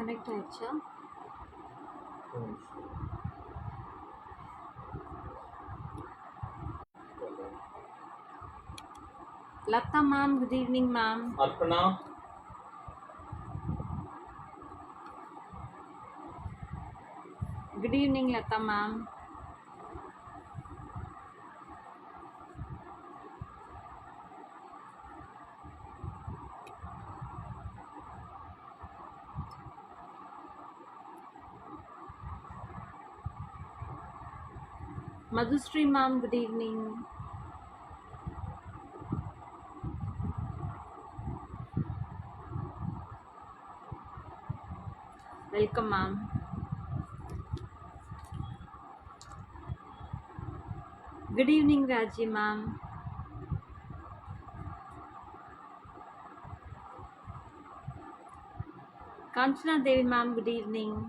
Connect ஆயிடுச்சா? Latha ma'am, good evening ma'am. Arpana, good evening Latha ma'am. Madhushree ma'am, good evening. Welcome ma'am. Good evening Raji ma'am. Kanchana Devi ma'am, good evening.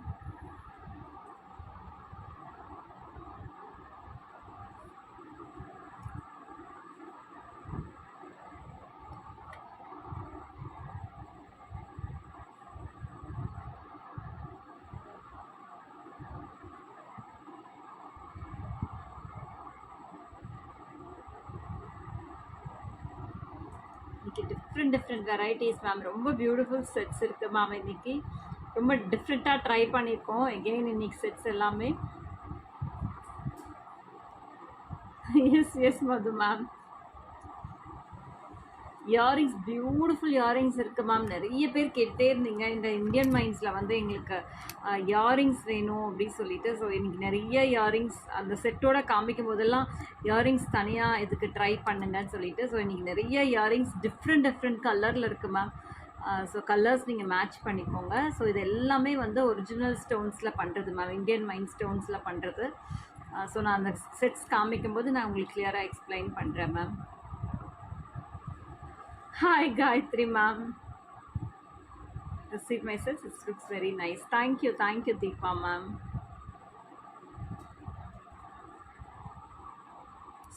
இன்னைக்கு different varieties ma'am, ரொம்ப beautiful sets இருக்குது ma'am. இன்னைக்கு ரொம்ப டிஃப்ரெண்ட்டாக try பண்ணியிருக்கோம். Again இன்னைக்கு செட்ஸ் எல்லாமே. Yes yes Madhu ma'am. Earrings, beautiful earrings இருக்குது மேம். நிறைய பேர் கேட்டே இருந்தீங்க இந்த இந்தியன் மைண்ட்ஸில் வந்து எங்களுக்கு இயரிங்ஸ் வேணும் அப்படின்னு சொல்லிட்டு. ஸோ இன்றைக்கி நிறைய இயரிங்ஸ் அந்த செட்டோட காமிக்கும் போதெல்லாம் இயரிங்ஸ் தனியாக இதுக்கு ட்ரை பண்ணுங்கன்னு சொல்லிட்டு. ஸோ இன்றைக்கி நிறைய இயரிங்ஸ் டிஃப்ரெண்ட் கலரில் இருக்குது மேம். ஸோ கலர்ஸ் நீங்கள் மேட்ச் பண்ணிக்கோங்க. ஸோ இது எல்லாமே வந்து ஒரிஜினல் ஸ்டோன்ஸில் பண்ணுறது மேம், இந்தியன் மைண்ட் ஸ்டோன்ஸில் பண்ணுறது. ஸோ நான் அந்த செட்ஸ் காமிக்கும்போது நான் உங்களுக்கு கிளியராக எக்ஸ்பிளைன் பண்ணுறேன் ma'am. Hi Gayatri ma'am. Receive my sets. It looks very nice. Thank you Deepa ma'am.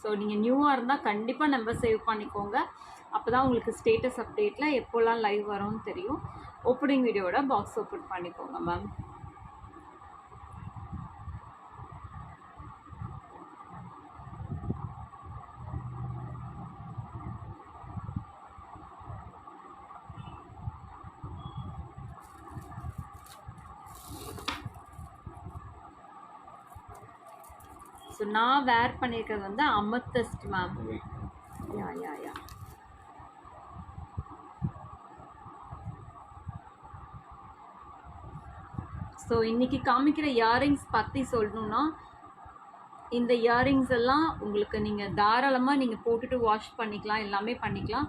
So நீங்கள் நியூவாக இருந்தால் கண்டிப்பாக நம்பர் சேவ் பண்ணிக்கோங்க. அப்போ தான் உங்களுக்கு ஸ்டேட்டஸ் அப்டேட்டில் எப்போல்லாம் லைவ் வரும்னு தெரியும். ஓப்பனிங் வீடியோட பாக்ஸ் ஓப்பன் பண்ணிக்கோங்க மேம். ஸோ நான் வேர் பண்ணியிருக்கிறது வந்து அமத்தஸ்ட் மேம். யா ஸோ இன்றைக்கி காமிக்கிற இயரிங்ஸ் பற்றி சொல்லணுன்னா, இந்த இயரிங்ஸ் எல்லாம் உங்களுக்கு நீங்கள் தாராளமாக நீங்கள் போட்டுட்டு வாஷ் பண்ணிக்கலாம், எல்லாமே பண்ணிக்கலாம்.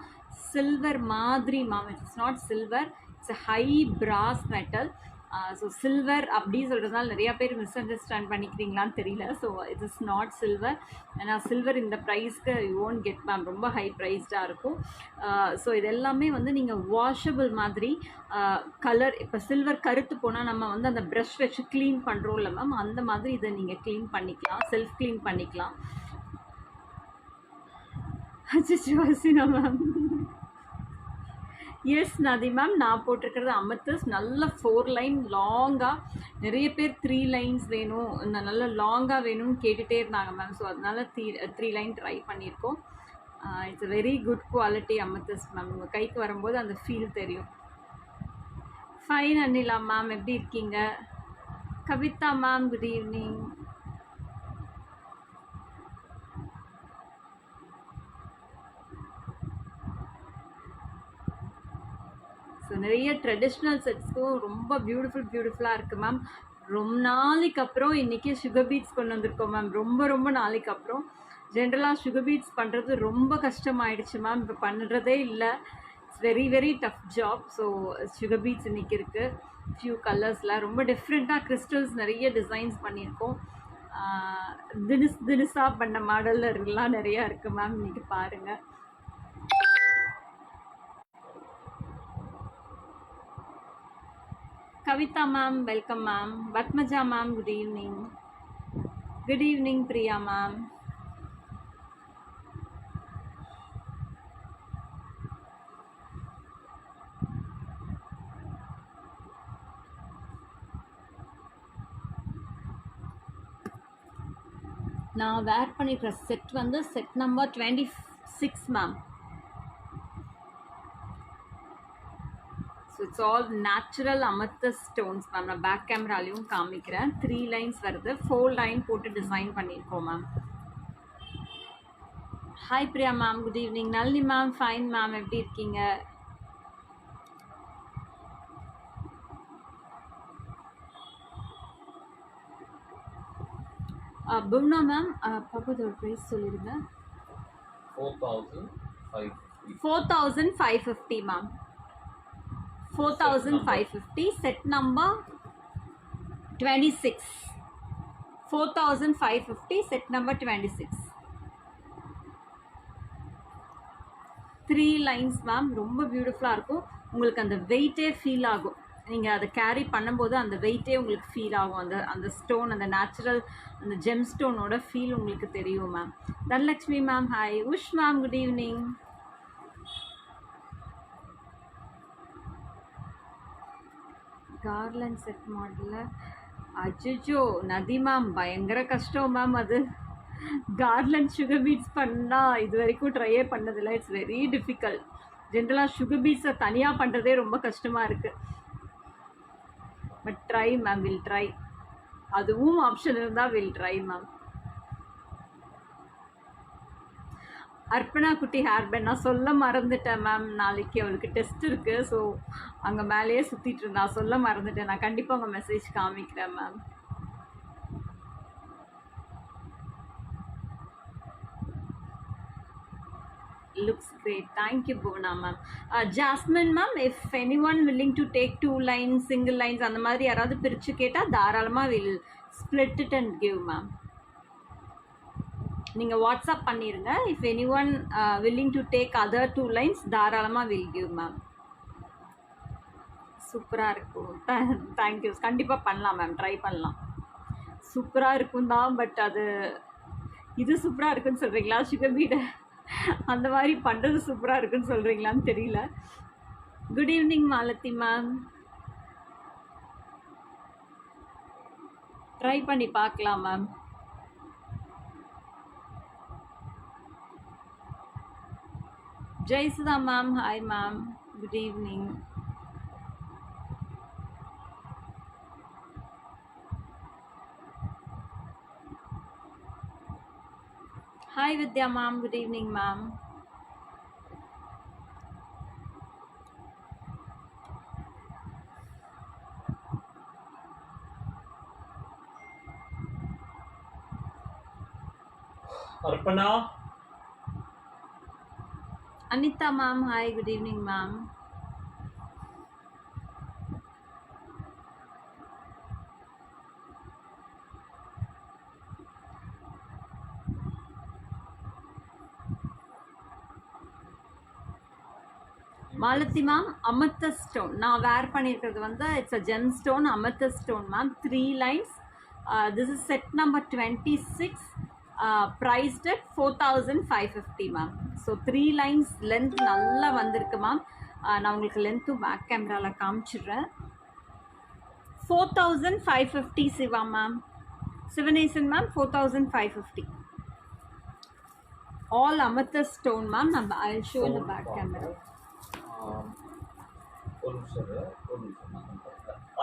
சில்வர் மாதிரி ma'am, it's not silver, it's high brass metal. So silver அப்படி சொல்கிறதுனால நிறையா பேர் மிஸ் அண்டர்ஸ்டாண்ட் பண்ணிக்கிறீங்களான்னு தெரியல. So it is not silver. ஏன்னா சில்வர் இந்த ப்ரைஸ்க்கு யூ ஓன்ட் கெட் மேம், ரொம்ப ஹை ப்ரைஸ்டாக இருக்கும். ஸோ இது எல்லாமே வந்து நீங்கள் வாஷபிள் மாதிரி கலர். இப்போ சில்வர் கருத்து போனால் நம்ம வந்து அந்த ப்ரஷ் வச்சு க்ளீன் பண்ணுறோம்ல மேம், அந்த மாதிரி இதை நீங்கள் க்ளீன் பண்ணிக்கலாம், செல்ஃப் க்ளீன் பண்ணிக்கலாம். அச்சிச்சுவாசினா மேம். எஸ் நதி மேம், நான் போட்டிருக்கிறது அமத்தஸ். நல்ல 4 லைன் லாங்காக, நிறைய பேர் 3 லைன்ஸ் வேணும், நல்ல லாங்காக வேணும்னு கேட்டுகிட்டே இருந்தாங்க மேம். ஸோ அதனால் 3 லைன் ட்ரை பண்ணியிருக்கோம். It's a very good quality amethyst ma'am. உங்கள் கைக்கு வரும்போது அந்த ஃபீல் தெரியும். ஃபைன் அனிலா மேம், எப்படி இருக்கீங்க? Kavitha ma'am, good evening. So நிறைய ட்ரெடிஷ்னல் செட்ஸும் ரொம்ப பியூட்டிஃபுல்லாக இருக்குது மேம். ரொம்ப நாளைக்கு அப்புறம் இன்றைக்கி சுகர் பீட்ஸ் கொண்டு வந்திருக்கோம் மேம். ரொம்ப நாளைக்கு அப்புறம். ஜென்ரலாக சுகர் பீட்ஸ் பண்ணுறது ரொம்ப கஷ்டமாயிடுச்சு மேம், இப்போ பண்ணுறதே இல்லை. It's very tough job. So sugar beads இன்றைக்கி இருக்குது. ஃபியூ கலர்ஸில் ரொம்ப டிஃப்ரெண்ட்டாக கிறிஸ்டல்ஸ் நிறைய டிசைன்ஸ் பண்ணியிருக்கோம். தினுசாக பண்ண மாடல்லாம் நிறையா இருக்குது மேம். இன்றைக்கி பாருங்கள். Kavita ma'am, welcome ma'am. Batmaja ma'am, good evening. Good evening, Priya ma'am. நான் வேர் பண்ணிக்கிற செட் வந்து set number 26 ma'am. So it's all natural amethyst stones ma'am. நான் பேக் கேமராலையும் காமிக்கிறேன். 3 லைன்ஸ் வருது, 4 லைன் போட்டு டிசைன் பண்ணியிருக்கோம் ma'am. Hi Priya ma'am, good evening. Nalini ma'am, fine ma'am, எப்படி இருக்கீங்க? புவனா மேம், பாப்பாவோட ப்ரைஸ் சொல்லிடுங்க. 4,550 ma'am. 4,550 set number 26. 4,550 set number 26. 3 lines ma'am. ரொம்ப பியூட்டிஃபுல்லாக இருக்கும். உங்களுக்கு அந்த வெயிட்டே ஃபீல் ஆகும். நீங்கள் அதை கேரி பண்ணும்போது அந்த வெயிட்டே உங்களுக்கு ஃபீல் ஆகும். அந்த ஸ்டோன், அந்த நேச்சுரல் அந்த ஜெம் ஸ்டோனோட ஃபீல் உங்களுக்கு தெரியும் ma'am. Dhanalakshmi ma'am, hi. Ush ma'am, good evening. Garland set மாடலில் அஜிஜோ நதி மேம், பயங்கர கஷ்டம் மேம். அது கார்லண்ட் சுகர் பீட்ஸ் பண்ணால் இது வரைக்கும் ட்ரையே பண்ணதில்லை. It's very difficult. ஜென்ரலாக சுகர் பீட்ஸை தனியாக பண்ணுறதே ரொம்ப கஷ்டமாக இருக்குது. But try ma'am, will try. அதுவும் ஆப்ஷன் இருந்தால் வில் ட்ரை மேம். அர்ப்பணா குட்டி ஹேர் பேண்ட் நான் சொல்ல மறந்துட்டேன் மேம். நாளைக்கு அவளுக்கு டெஸ்ட் இருக்குது. ஸோ அங்கே மேலேயே சுற்றிட்டு இருந்தா, சொல்ல மறந்துட்டேன். நான் கண்டிப்பாக உங்கள் மெசேஜ் காமிக்கிறேன் ma'am. Looks great. Thank you, Bhuvana ma'am. Jasmine ma'am, if anyone willing to take 2 lines, single lines, அந்த மாதிரி யாராவது பிரித்து கேட்டால் தாராளமாக will split it and give ma'am. நீங்கள் வாட்ஸ்அப் பண்ணிடுங்க. if anyone willing to take other 2 lines, தாராளமாக will give ma'am. சூப்பராக இருக்கும். தேங்க்யூ. கண்டிப்பாக பண்ணலாம் மேம், ட்ரை பண்ணலாம். சூப்பராக இருக்கும் தான். பட் அது இது சூப்பராக இருக்குன்னு சொல்கிறீங்களா, சுகர் பீடை அந்த மாதிரி பண்ணுறது சூப்பராக இருக்குன்னு சொல்கிறீங்களான்னு தெரியல. Good evening Malathi ma'am. Try பண்ணி பார்க்கலாம் ma'am. Jayasudha ma'am, hi ma'am, good evening. Hi Vidya ma'am, good evening ma'am. Arpana. Anita ma'am, hi, good evening ma'am. Malathi ma'am, amethyst stone நான் வேர் பண்ணியிருக்கிறது வந்து it's a gem stone, amethyst stone ma'am. 3 lines. This is set number 26. Priced at 4,550 ma'am. So 3 lines length நல்லா வந்திருக்கு ma'am. நான் உங்களுக்கு லென்த்தும் back கேமராவில் காமிச்சிடுறேன். 4,550 Siva ma'am. Sivanesan ma'am, 4,550. All amethyst stone ma'am. நம்ம I show in the back camera.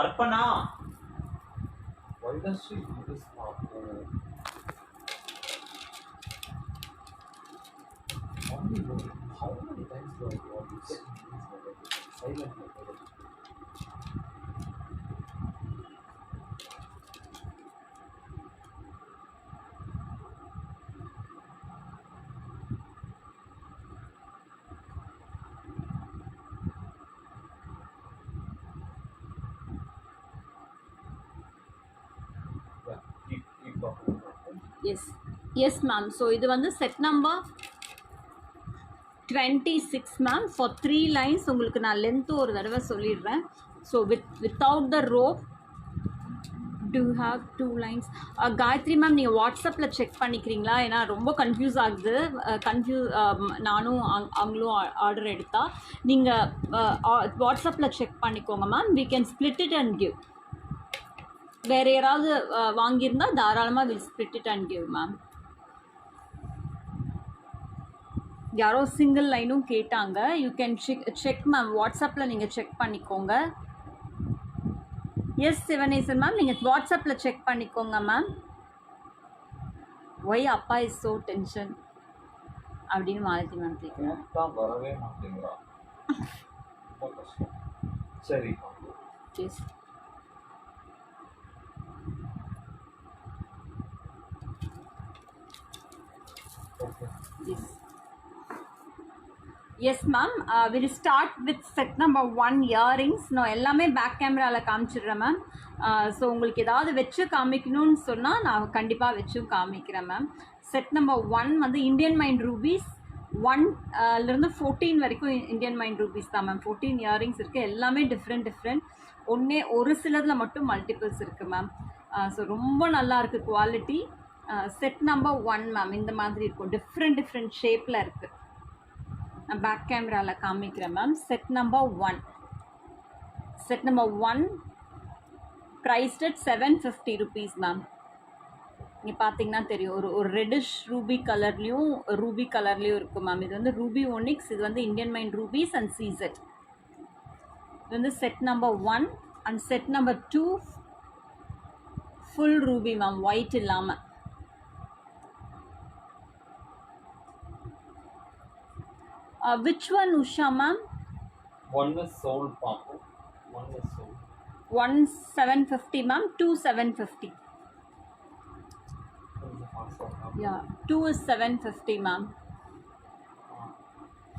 Arpana, why does she do this now? How many times do I do this? Silent. Yes ma'am. So இது வந்து set number 26 ma'am. For 3 lines உங்களுக்கு நான் length ஒரு தடவை சொல்லிடுறேன். So without the rope do have 2 lines. Gayatri ma'am, நீங்கள் வாட்ஸ்அப்பில் check பண்ணிக்கிறீங்களா? ஏன்னா ரொம்ப கன்ஃபியூஸ் ஆகுது. நானும் அவங்களும் ஆர்டர் எடுத்தா நீங்கள் வாட்ஸ்அப்பில் செக் பண்ணிக்கோங்க ma'am. we can split it and give. வேறு யாராவது வாங்கியிருந்தால் தாராளமாக will split it and give ma'am. யாரோ சிங்கிள் லைனும் கேட்டாங்க. யூ கேன் செக் மேம், வாட்ஸ்அப்பில் நீங்கள் செக் பண்ணிக்கோங்க. எஸ் சிவனேசன் மேம், நீங்கள் வாட்ஸ்அப்பில் செக் பண்ணிக்கோங்க மேம். ஒய் அப்பா இஸ் ஸோ டென்ஷன் அப்படின்னு மாலதி மேம் கேட்குறேன். தான் வரவே மாட்டேங்கிறா. ரொம்ப கஷ்டம். சரி S okay. Yes ma'am, will start with set number 1 earrings. நான் எல்லாமே பேக் கேமராவில் காமிச்சிடுறேன் மேம். ஸோ உங்களுக்கு ஏதாவது வச்சு காமிக்கணும்னு சொன்னால் நான் கண்டிப்பாக வச்சும் காமிக்கிறேன் மேம். செட் நம்பர் 1 வந்து இந்தியன் மைண்ட் ரூபீஸ் 1லேருந்து 14 வரைக்கும் இந்தியன் மைண்ட் ரூபீஸ் தான் மேம். 14 இயரிங்ஸ் இருக்குது. எல்லாமே டிஃப்ரெண்ட். ஒரு சிலதில் மட்டும் மல்டிபிள்ஸ் இருக்குது மேம். ஸோ ரொம்ப நல்லா இருக்குது குவாலிட்டி. செட் நம்பர் 1 மேம் இந்த மாதிரி இருக்கும். டிஃப்ரெண்ட் ஷேப்பில் இருக்குது. நான் பேக் கேமராவில் காமிக்கிறேன் ma'am. Set number 1 prized at 750 rupees ma'am. இங்கே பார்த்தீங்கன்னா தெரியும், ஒரு ரெட்டிஷ் ரூபி கலர்லேயும் இருக்குது மேம். இது வந்து ரூபி ஒனிக்ஸ், இது வந்து இந்தியன் மைண்ட் ரூபீஸ் அண்ட் சீசெட். இது வந்து set number 1 and set number 2 full Ruby ma'am, white இல்லாமல். Which one, Usha ma'am? One is sold, Papu. One is sold. 1 750 ma'am, 2 750. Yeah, 2 is 750 ma'am.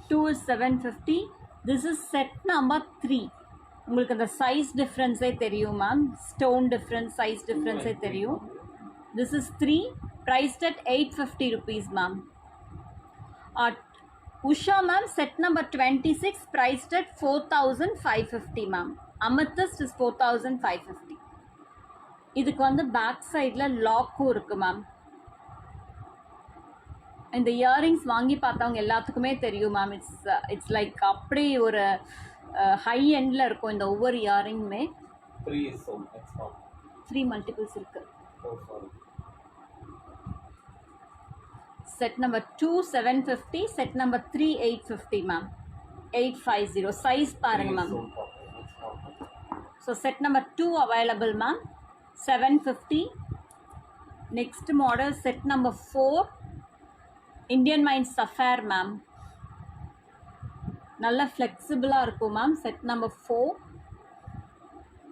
2 is 750. This is set number 3. உங்களுக்கு அந்த size டிஃப்ரென்ஸே தெரியும் ma'am. Stone difference, size டிஃப்ரென்ஸே தெரியும். This is 3 priced at 850 rupees ma'am. Usha ma'am, set number 26 priced at 4550 ma'am. Amethyst is 4550. இதுக்கு வந்து back சைடில் லாக்கும் இருக்குது ma'am. இந்த earrings வாங்கி பார்த்தவங்க எல்லாத்துக்குமே தெரியும் மேம். இட்ஸ் லைக் அப்படி ஒரு ஹை எண்டில் இருக்கும் இந்த ஒவ்வொரு இயரிங்குமே. 3 மல்டிபிள்ஸ் இருக்குது. Set number 2 750, set number 3 850 ma'am. 850 size paranga ma'am. So set number 2 available ma'am, 750. Next model set number 4 Indian Mind Sapphire ma'am. Nalla flexible ah irukum ma'am. Set number 4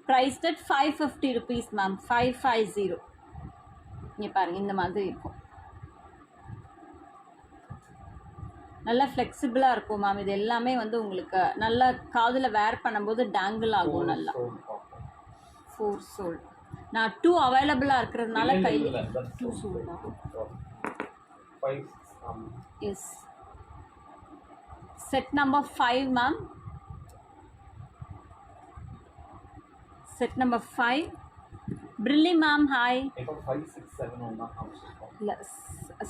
priced at 550 rupees ma'am. 550. இங்கே பாருங்க இந்த மாதிரி இருக்கும். நல்லா ஃப்ளெக்சிபிளாக இருக்கும் ma'am. இது எல்லாமே வந்து உங்களுக்கு நல்லா காதில் வேர் பண்ணும்போது டேங்கிள் ஆகும் நல்லா. 4 சோல்ட். நான் 2 அவைலபிளாக இருக்கிறதுனால கையில் 2 சோல்ட் ஆகும். Yes. Set number 5 ma'am. Set number 5 பிரில்லி மேம். ஹாய். இப்போ 5 6 7 ஒண்ணா காமிச்சிருக்கோம். இல்லை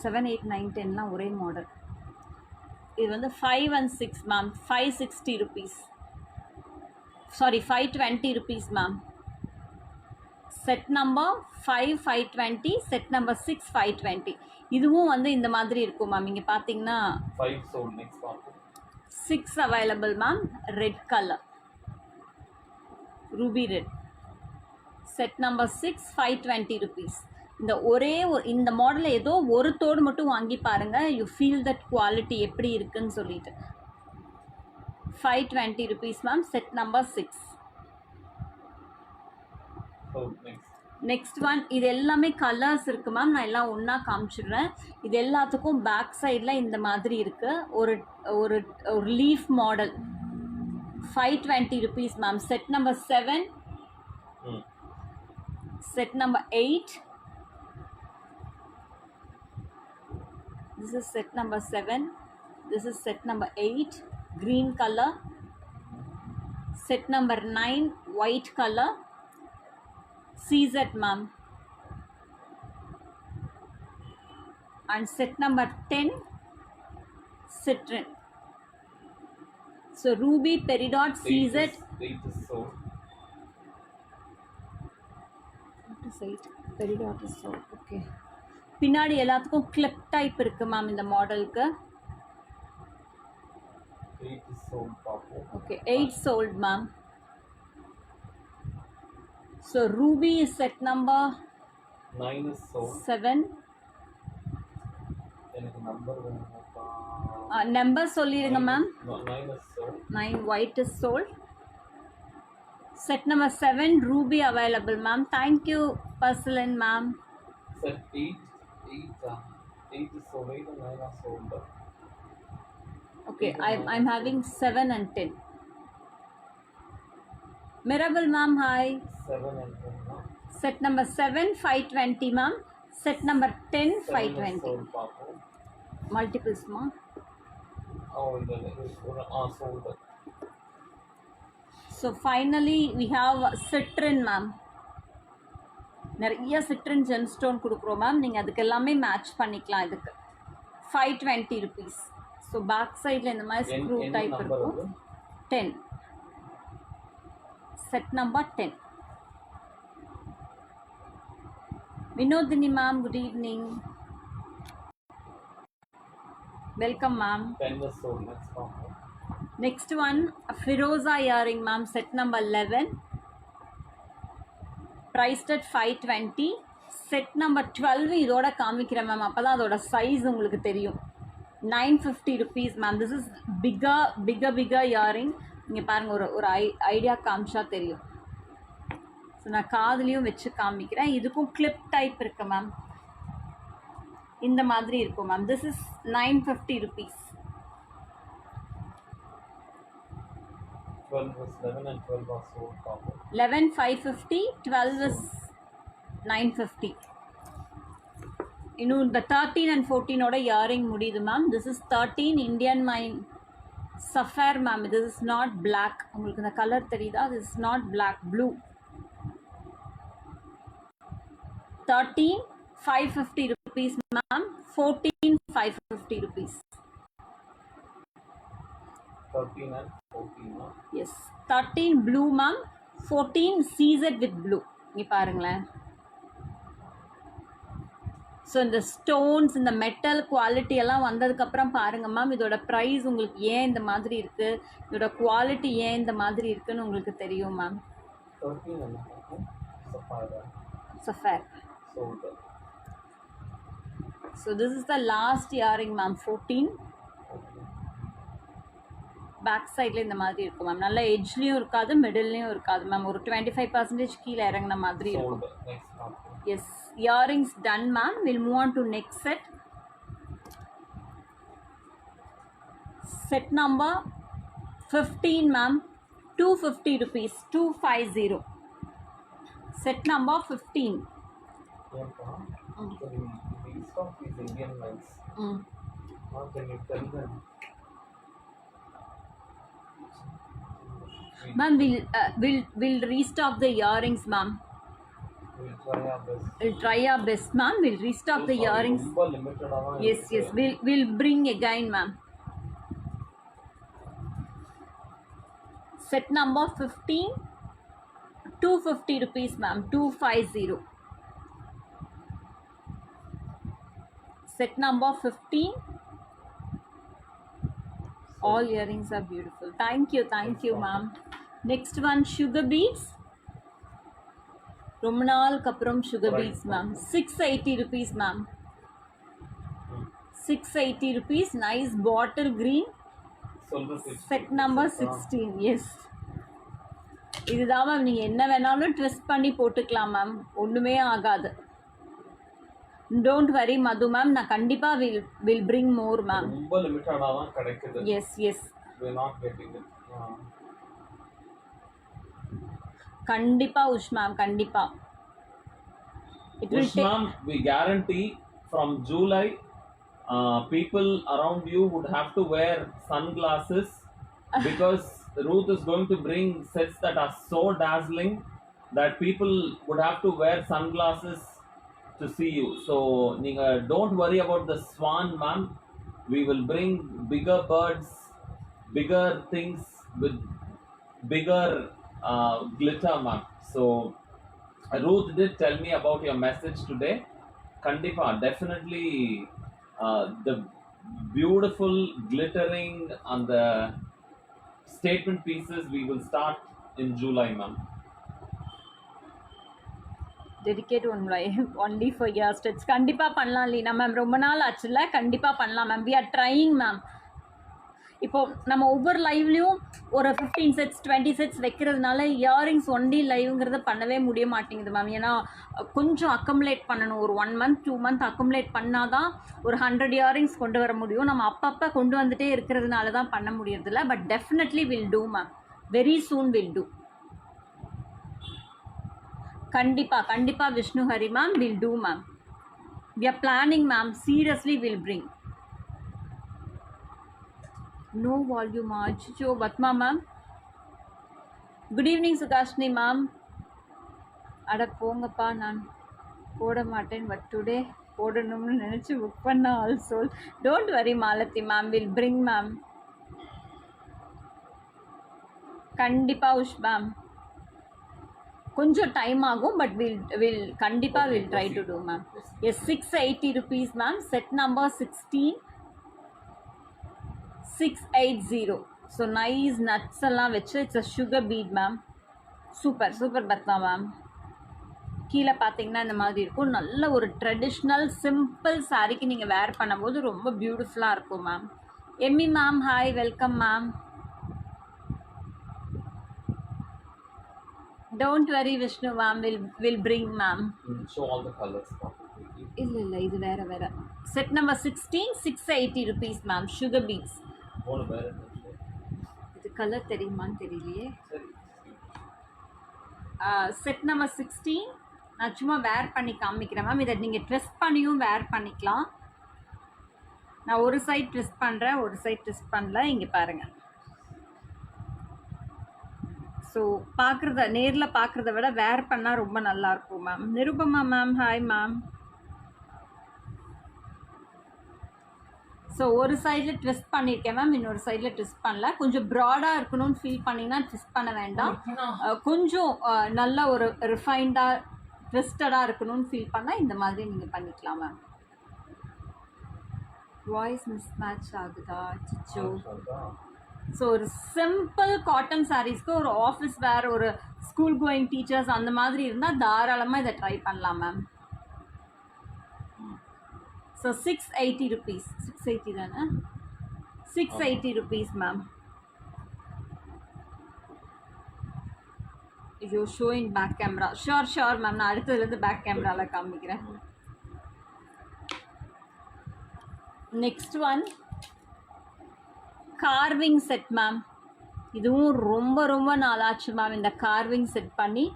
7 8 9 10லாம் ஒரே மாடல். இது வந்து 5 and 6 ma'am. 560 rupees. Sorry 520 rupees ma'am. Set number 5 520, set number 6 520. இதுவும் வந்து இந்த மாதிரி இருக்கும் மேம். இங்கே பார்த்தீங்கன்னா 5 sold. நெக்ஸ்ட் பாப்போம். 6 available ma'am. Red colour, Ruby red. Set number 6 520 rupees. இந்த மாடலில் ஏதோ ஒரு தோடு மட்டும் வாங்கி பாருங்கள். யூ ஃபீல் தட் குவாலிட்டி எப்படி இருக்குன்னு சொல்லிட்டு. 520 rupees ma'am. Set number 6. Next one. இது எல்லாமே கலர்ஸ் இருக்குது மேம். நான் எல்லாம் ஒன்றா காமிச்சிடுறேன். இது எல்லாத்துக்கும் பேக் சைடில் இந்த மாதிரி இருக்குது. ஒரு leaf model. 520 rupees ma'am. Set number 7, set number 8. This is set number 7. This is set number 8, green color. Set number 9, white color. CZ ma'am. And set number 10, citron. So ruby, peridot, CZ. 8 is sold. What is 8? Peridot is sold. Okay. பின்னாடி எல்லாத்துக்கும் clip type இருக்குது ma'am இந்த மாடலுக்கு. sold, Papu. Okay, 8 sold, ma'am. So ruby is set number 9 is sold. 7. எனக்கு number வேணும்ப்பா. Number சொல்லிடுங்க ma'am. 9 is sold. 9 white is sold. Set number 7 ruby available, ma'am. Thank you, Porcelain, ma'am. Set 8 is sold. 8 and 9 are sold. Okay, I'm having 7 and 10. Mirabel, ma'am, hi. 7 and 10, ma'am. Set number 7 520, ma'am. Set number 10 7 is 520. sold, Papu. Multiples, ma'am. Oh, sold. So finally we have citron, ma'am. நிறைய Citroen gemstone கொடுக்குறோம் ma'am. நீங்கள் அதுக்கு எல்லாமே match பண்ணிக்கலாம். இதுக்கு 520 rupees. So back சைடில் இந்த மாதிரி ஸ்க்ரூ டைப் இருக்கும். 10. Set number 10. Vinodhini ma'am, good evening. Welcome ma'am. 10 is sold. Next, Papu. Next one, Firoza earring, ma'am, set number 11, priced at 520. Set number 12 இதோட காமிக்கிறேன் மேம், அப்போ தான் அதோட சைஸ் உங்களுக்கு தெரியும். 950 rupees, ma'am. This is figure earring. நீங்கள் பாருங்கள், ஒரு ஐடியா காமிச்சா தெரியும். ஸோ நான் காதுலேயும் வச்சு காமிக்கிறேன். இதுக்கும் கிளிப் டைப் இருக்கு மேம். இந்த மாதிரி இருக்கும் ma'am. This is 950 rupees. 12 is 11 and 12 are sold, Papu. 11 550, 12 is 950. இன்னும் இந்த 13 and 14 ஓட இயரிங் முடியுது ma'am. This is 13 Indian mine sapphire ma'am. This is not black. உங்களுக்கு இந்த கலர் தெரியுதா? This is not black, blue. 13 550 rupees, ma'am. 14 550 rupees. 13 and 14, ma'am. Yes, 13 blue, ma'am. 14 CZ with blue. இங்கே பாருங்களேன். So இந்த stones, இந்த metal quality எல்லாம் வந்ததுக்கப்புறம் பாருங்கள் மேம், இதோட ப்ரைஸ் உங்களுக்கு ஏன் இந்த மாதிரி இருக்குது, இதோட குவாலிட்டி ஏன் இந்த மாதிரி இருக்குதுன்னு உங்களுக்கு தெரியும் ma'am. 13 and 14, sapphire. Sapphire. Sold. So this is the last earring, ma'am. 14. Back சைடில் இந்த மாதிரி இருக்கும் மேம். நல்ல எட்ஜ்லேயும் இருக்காது, மிடில்லையும் இருக்காது மேம். ஒரு 25% கீழே இறங்கின மாதிரி இருக்கும். Yes, earrings done ma'am. Will move on to next set. Set number 15, ma'am. 250 rupees. 250. Set number 15. We stock these Indian lights. How can you tell them? Ma'am, we'll restock the earrings, ma'am. We'll try our best. We'll try our best, ma'am. We'll restock the earrings. Limited. Yes. We'll bring again, ma'am. Set number 15. 250 rupees, ma'am. 250. Set number 15. All earrings are beautiful. Thank you, ma'am. Next one, sugar beads. ரொம்ப நாளுக்கு அப்புறம் sugar beads, ma'am. 680 rupees, ma'am. 680 rupees. Nice bottle green. Set number 16. Yes. இதுதான் ma'am. நீங்கள் என்ன வேணாலும் twist பண்ணி போட்டுக்கலாம் ma'am. ஒன்றுமே ஆகாது. Don't worry Madhu ma'am. நான் கண்டிப்பாக வில் பிரிங் மோர் மேம். ரொம்ப லிமிட்டடாக தான் கிடைக்குது. Yes. We are not getting it. கண்டிப்பாக உஷ் மேம், கண்டிப்பாக. Ush ma'am, we guarantee from July, people around you would have to wear sunglasses because Ruth is going to bring sets that are so dazzling that people would have to wear sunglasses to see you. So, don't worry about the swan, ma'am. We will bring bigger birds, bigger things with bigger glitter, ma'am. So, Ruth did tell me about your message today. Kandipa, definitely the beautiful glittering on the statement pieces we will start in July, ma'am. Dedicate only for ear studs. கண்டிப்பாக பண்ணலாம் Leena ma'am, ரொம்ப நாள் ஆச்சுல்ல, கண்டிப்பாக பண்ணலாம் ma'am. We are trying ma'am. இப்போது நம்ம ஒவ்வொரு லைவ்லேயும் ஒரு 15 செட்ஸ் 20 செட்ஸ் வைக்கிறதுனால இயரிங்ஸ் ஒன்லி லைவ்ங்கிறத பண்ணவே முடிய மாட்டேங்குது மேம். ஏன்னா கொஞ்சம் அக்கமுலேட் பண்ணணும். ஒரு 1 month 2 month அக்கமுலேட் பண்ணால் தான் ஒரு 100 இயரிங்ஸ் கொண்டு வர முடியும். நம்ம அப்பப்போ கொண்டு வந்துட்டே இருக்கிறதுனால தான் பண்ண முடியறதில்ல. But definitely will do ma'am, very soon will do. கண்டிப்பாக Vishnu Hari ma'am, will do ma'am. We are planning ma'am, seriously will bring. No volume ஆச்சு Padma ma'am. Good evening Suhashini ma'am. அட போங்கப்பா, நான் போட மாட்டேன், பட் டுடே போடணும்னு நினச்சி புக் பண்ண also. Don't worry Malathi ma'am, will bring ma'am. கண்டிப்பாக உஷ் மேம், கொஞ்சம் டைம் ஆகும், பட் வில் கண்டிப்பாக will try to do ma'am. Yes 680 rupees ma'am. Set number 16680. So nice nuts எல்லாம் வச்சு it's a sugar bead ma'am. Super Padma ma'am. கீழே பார்த்தீங்கன்னா இந்த மாதிரி இருக்கும். நல்ல ஒரு ட்ரெடிஷ்னல் சிம்பிள் சாரீக்கு நீங்கள் வேர் பண்ணும்போது ரொம்ப பியூட்டிஃபுல்லாக இருக்கும் ma'am. Emmy ma'am hi, welcome ma'am. Don't worry Vishnu ma'am, will bring ma'am. Show all the colors. இல்லை இது வேற. Set number 16 680 rupees ma'am. Sugar beads. இது கலர் தெரியுமான்னு தெரியலையே. செட் நம்பர் 16 நான் சும்மா வேர் பண்ணி காமிக்கிறேன் மேம். இதை நீங்கள் ட்விஸ்ட் பண்ணியும் வேர் பண்ணிக்கலாம். நான் ஒரு சைட் ட்விஸ்ட் பண்ணுறேன், ஒரு சைட் ட்விஸ்ட் பண்ணல. இங்கே பாருங்கள். ஸோ நேரில் பார்க்குறத விட வேர் பண்ணால் ரொம்ப நல்லாயிருக்கும் ma'am. Nirupama ma'am hi ma'am. So ஒரு சைடில் ட்விஸ்ட் பண்ணியிருக்கேன் மேம், இன்னொரு சைடில் ட்விஸ்ட் பண்ணல. கொஞ்சம் ப்ராடாக இருக்கணும்னு ஃபீல் பண்ணிங்கன்னா ட்விஸ்ட் பண்ண வேண்டாம். கொஞ்சம் நல்ல ஒரு ரிஃபைண்டாக ட்விஸ்டடாக இருக்கணும்னு ஃபீல் பண்ணால் இந்த மாதிரி நீங்கள் பண்ணிக்கலாம் மேம். வாய்ஸ் மிஸ் மேட்ச் ஆகுதா சிச்சோ? ஸோ ஒரு சிம்பிள் காட்டன் சாரீஸ்க்கு ஒரு ஆஃபீஸ் வேர், ஒரு ஸ்கூல் கோயிங் டீச்சர்ஸ் அந்த மாதிரி இருந்தால் தாராளமாக இதை ட்ரை பண்ணலாம் மேம். So 680 rupees. 680 தானே? 680 rupees மேம். ஐயோ showing back camera. Sure ma'am, நான் அடுத்ததுலேருந்து பேக் கேமராவில் காமிக்கிறேன். Next one carving set ma'am. இதுவும் ரொம்ப நாளாச்சு மேம் இந்த கார்விங் செட் பண்ணி.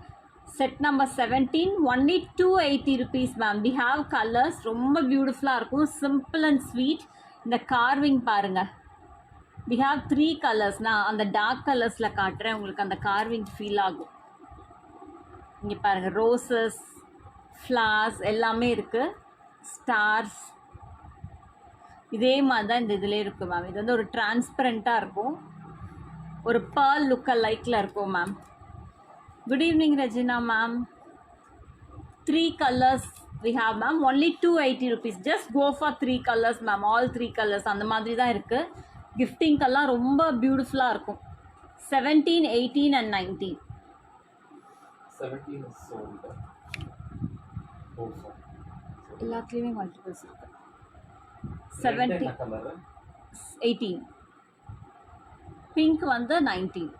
Set number 17 only 280 rupees ma'am. We have colours, ரொம்ப பியூட்டிஃபுல்லாக இருக்கும், சிம்பிள் அண்ட் ஸ்வீட். இந்த கார்விங் பாருங்கள். We have 3 colours. நான் அந்த டார்க் கலர்ஸில் காட்டுறேன், உங்களுக்கு அந்த கார்விங் ஃபீல் ஆகும். இங்கே பாருங்கள், ரோசஸ், ஃப்ளார்ஸ் எல்லாமே இருக்குது, ஸ்டார்ஸ். இதே மாதிரி தான் இந்த இதிலே இருக்குது மேம். இது வந்து ஒரு டிரான்ஸ்பரண்ட்டாக இருக்கும், ஒரு பேர்ல் லுக்க லைக்கில் இருக்கும் ma'am. Good evening Rajina ma'am. 3 colours we have ma'am. Only 280 rupees. Just go for 3 colours ma'am. All 3 colours அந்த மாதிரி தான் இருக்குது. கிஃப்டிங்கெல்லாம் ரொம்ப பியூட்டிஃபுல்லாக இருக்கும். 17, 18 and 19. 17 is sold. எல்லாத்துலேயுமே மல்டிபிள்ஸ் இருக்குது. 17, 18. பிங்க் வந்து 19.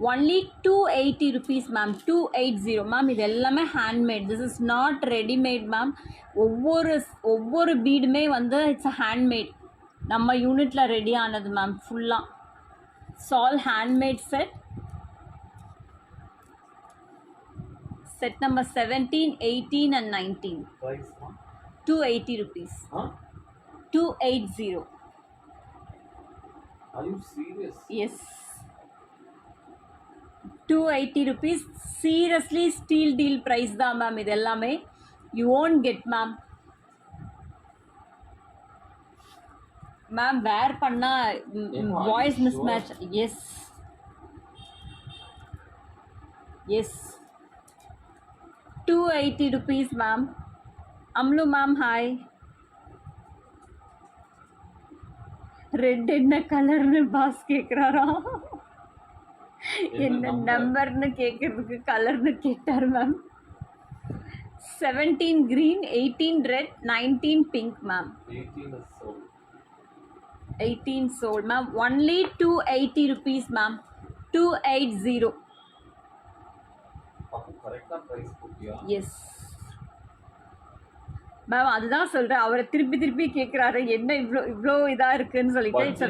Only 280 rupees ma'am. 280 மேம். இது எல்லாமே handmade. This is not readymade ma'am. ஒவ்வொரு பீடுமே வந்து இட்ஸ் அ ஹேண்ட்மேட். நம்ம யூனிட்டில் ரெடி ஆனது மேம் ஃபுல்லாக. சால் handmade set. Set number 17, 18 and 19. Price 280 rupees. 280. Are you serious? Yes. 280 rupees. Seriously steal deal price தான் மேம் இது எல்லாமே. You won't get ma'am. Ma'am wear பண்ணா voice miss match. Yes 280 rupees ma'am. Amlu ma'am hi. Red என்ன கலர்னு boss கேட்குறாரா? என்ன நம்பர்னு கேட்கறதுக்கு கலர்னு கேட்டார் ma'am. 17 green, 18 red, 19 pink ma'am. 18 is sold. 18 sold ma'am. Only 280 rupees ma'am. 280. கரெக்டா பிரைஸ் போட்டியா? எஸ் மேம், அதுதான் சொல்கிறேன். அவரை திருப்பி திருப்பி கேட்குறாரு என்ன இவ்வளோ இதாக இருக்குன்னு சொல்லிட்டு.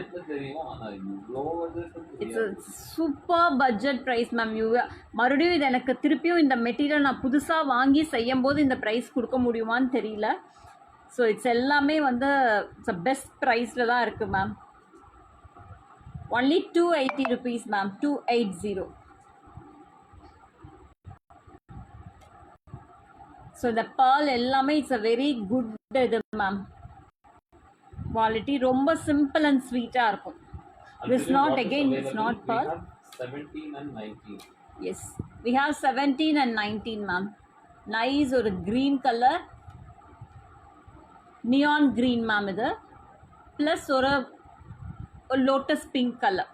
It's super budget price ma'am. மறுபடியும் இது எனக்கு திருப்பியும் இந்த மெட்டீரியல் நான் புதுசாக வாங்கி செய்யும் போது இந்த ப்ரைஸ் கொடுக்க முடியுமான்னு தெரியல. ஸோ இட்ஸ் எல்லாமே வந்து இட்ஸ் பெஸ்ட் ப்ரைஸில் தான் இருக்குது ma'am. Only 280 rupees ma'am. 280. So இந்த பேர்ல் எல்லாமே இட்ஸ் அ வெரி குட் இது மேம். குவாலிட்டி ரொம்ப சிம்பிள் அண்ட் ஸ்வீட்டாக இருக்கும். This not again it's not pearl. 17 and 19. Yes, we have 17 and 19 ma'am. Nice ஒரு green colour, neon green ma'am இது. Plus ஒரு lotus pink colour.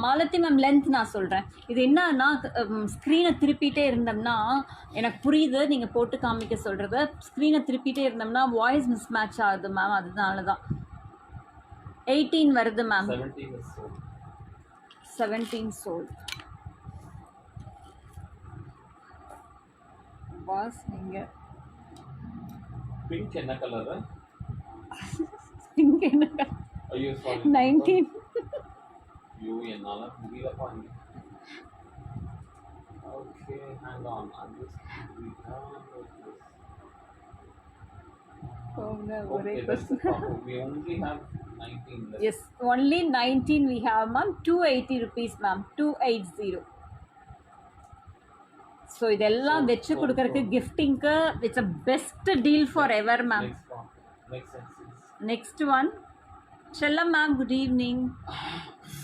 Malathi ma'am length நான் சொல்கிறேன். இது என்னன்னா ஸ்க்ரீனை திருப்பிகிட்டே இருந்தோம்னா எனக்கு புரியுது நீங்கள் போட்டு காமிக்க சொல்கிறது. ஸ்க்ரீனை திருப்பிகிட்டே இருந்தோம்னா வாய்ஸ் மிஸ் மேட்ச் ஆகுது மேம். அதனால தான் 18 வருது மேம். 17 sold. பாஸ் நீங்கள் பிங்க் என்ன கலர்? பிங்க் என்ன கலர்? ஐயோ சாரி. 19. ஐயோ என்னால முடியலப்பா. Okay hang on. ஒரே we only have 19 left. Yes, only 19 we have ma'am. 280 rupees ma'am. 280. So இதெல்லாம் வச்சு கொடுக்கறதுக்கு கிஃப்டிங்க்கு it's a best deal for ever ma'am. Next one செல்லம் ma'am, good evening.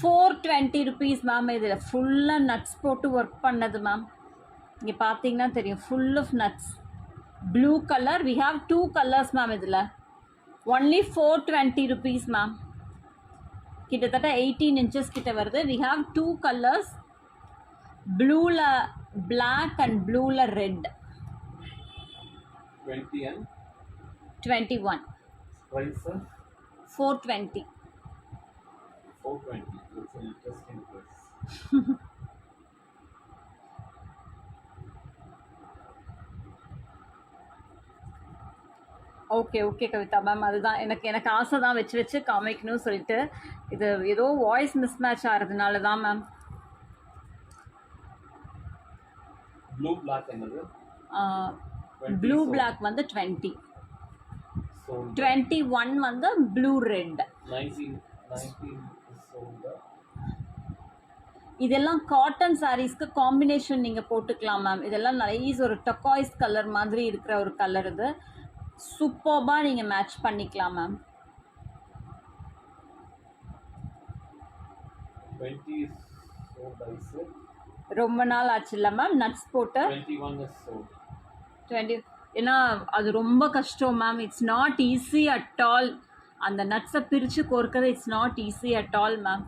420 rupees ma'am. இதில் ஃபுல்லாக நட்ஸ் போட்டு ஒர்க் பண்ணது மேம். இங்கே பார்த்தீங்கன்னா தெரியும், full of nuts. Blue colour. We have 2 colors ma'am. இதில் ஒன்லி 420 rupees மேம். கிட்டத்தட்ட 18 inches கிட்ட வருது. வி ஹாவ் 2 colors. ப்ளூவில் பிளாக் அண்ட் ப்ளூவில் red. 20 and 21. price sir? 420. 420. It's an interesting price. Okay okay Kavitha ma'am, அதுதான் எனக்கு ஆசை தான் வச்சு வச்சு காமிக்கணும்னு சொல்லிட்டு. இது ஏதோ வாய்ஸ் மிஸ் மேட்ச் ஆகிறதுனால தான் மேம். ப்ளூ பிளாக் என்னது? ப்ளூ பிளாக் வந்து 20. So 21 வந்து ப்ளூ ரெட். 19 sold. இதெல்லாம் காட்டன் சாரீஸ்க்கு காம்பினேஷன் நீங்கள் போட்டுக்கலாம் மேம். இதெல்லாம் நைஸ் ஒரு டொக்காய்ஸ் கலர் மாதிரி இருக்கிற ஒரு கலர். இது சூப்பர்பாக நீங்கள் மேட்ச் பண்ணிக்கலாம் ma'am. 20 is sold I said. ரொம்ப நாள் ஆச்சு இல்லை மேம் நட்ஸ் போட்டு. 21 is sold. 20. ஏன்னா அது ரொம்ப கஷ்டம் ma'am. It's not easy at all. அந்த நட்ஸை பிரித்து கோர்க்கிறது it's not easy at all ma'am.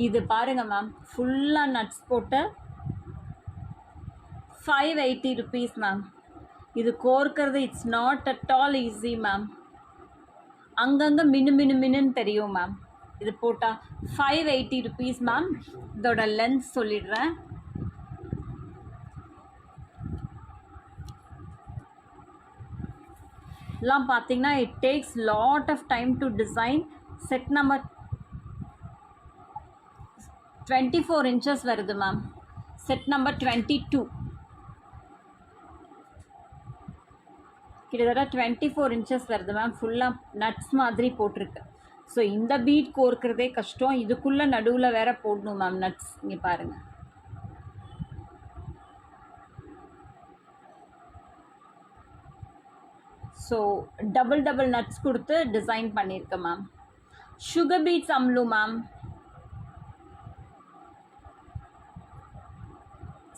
இது பாருங்கள் மேம், ஃபுல்லாக நட்ஸ் போட்டு 580 rupees மேம். இது கோர்க்கிறது it's not at all easy ma'am. அங்கங்கே மின்னு தெரியும் மேம். இது போட்டால் 580 rupees மேம். இதோட லென்த் சொல்லிடுறேன். எல்லாம் பார்த்தீங்கன்னா it takes lot of time to design. Set number 24 inches வருது மேம். Set number 22. கிட்டத்தட்ட 24 inches வருது மேம். ஃபுல்லாக நட்ஸ் மாதிரி போட்டிருக்கு. ஸோ இந்த பீட் கோர்க்கிறதே கஷ்டம். இதுக்குள்ளே நடுவில் வேற போடணும் மேம் நட்ஸ். இங்கே பாருங்கள். ஸோ டபுள் நட்ஸ் கொடுத்து டிசைன் பண்ணியிருக்கேன் ma'am. Sugar beads Amlu ma'am.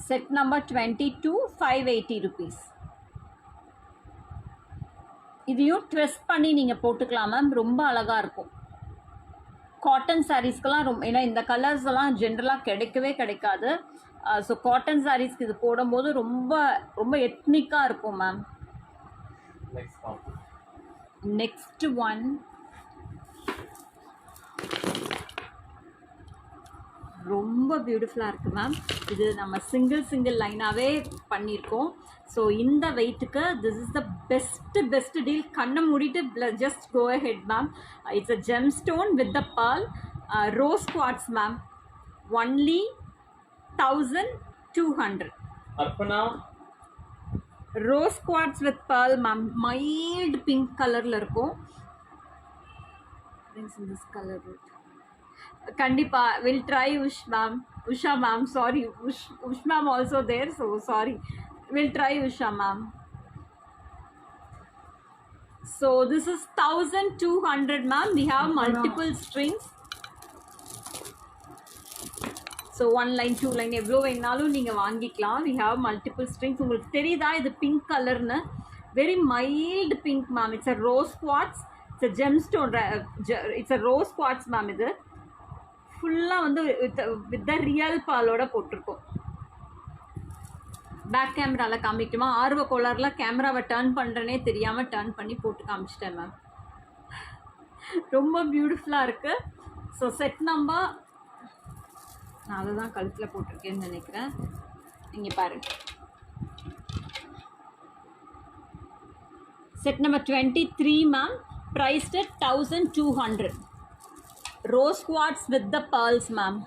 Set number 22, 580 rupees. இதையும் ட்ரெஸ் பண்ணி நீங்கள் போட்டுக்கலாம் மேம். ரொம்ப அழகாக இருக்கும். காட்டன் சாரீஸ்க்கெல்லாம் ரொம்ப, ஏன்னா இந்த கலர்ஸ் எல்லாம் ஜென்ரலாக கிடைக்காது. ஸோ காட்டன் சாரீஸ்க்கு இது போடும்போது ரொம்ப ரொம்ப எத்னிக்காக இருக்கும் மேம். நெக்ஸ்ட் ஒன் ரொம்ப பியூட்டிஃபுல்லாக இருக்குது மேம். இது நம்ம சிங்கிள் லைனாகவே பண்ணியிருக்கோம். ஸோ இந்த வெயிட்டுக்கு this is the best deal. கண்ணை மூடிட்டு just go ahead ma'am. It's a gem stone with the pearl rose quartz ma'am. Only 1200. Arpana, rose quartz with pearl ma'am. Mild pink கலரில் இருக்கும். This colour கண்டிப்பா will try Usha ma'am. Sorry, Ush ma'am also there, so sorry. Will try Usha ma'am. So this is 1200 ma'am. We have multiple strings. So 1 line 2 line எவ்வளோ வேணாலும் நீங்கள் வாங்கிக்கலாம். We have multiple strings. உங்களுக்கு தெரியுதா இது பிங்க் கலர்னு? Very mild pink ma'am. It's a rose quartz. It's a gem stone. It's a rose quartz ma'am. இது ஃபுல்லாக வந்து வித் த ரியல் பாலோட போட்டிருக்கோம். பேக் கேமராவில் காமிக்குமா? ஆர்வ கோளாறில் கேமராவை டர்ன் பண்ணுறேனே தெரியாமல் டர்ன் பண்ணி போட்டு காமிச்சிட்டேன் மேம். ரொம்ப பியூட்டிஃபுல்லாக இருக்குது. ஸோ செட் நம்பர், நான் அதை தான் கழுத்தில் போட்டிருக்கேன்னு நினைக்கிறேன். இங்கே பாருங்கள். Set number 23 ma'am. Prized at 1200. Rose quartz with the pearls ma'am.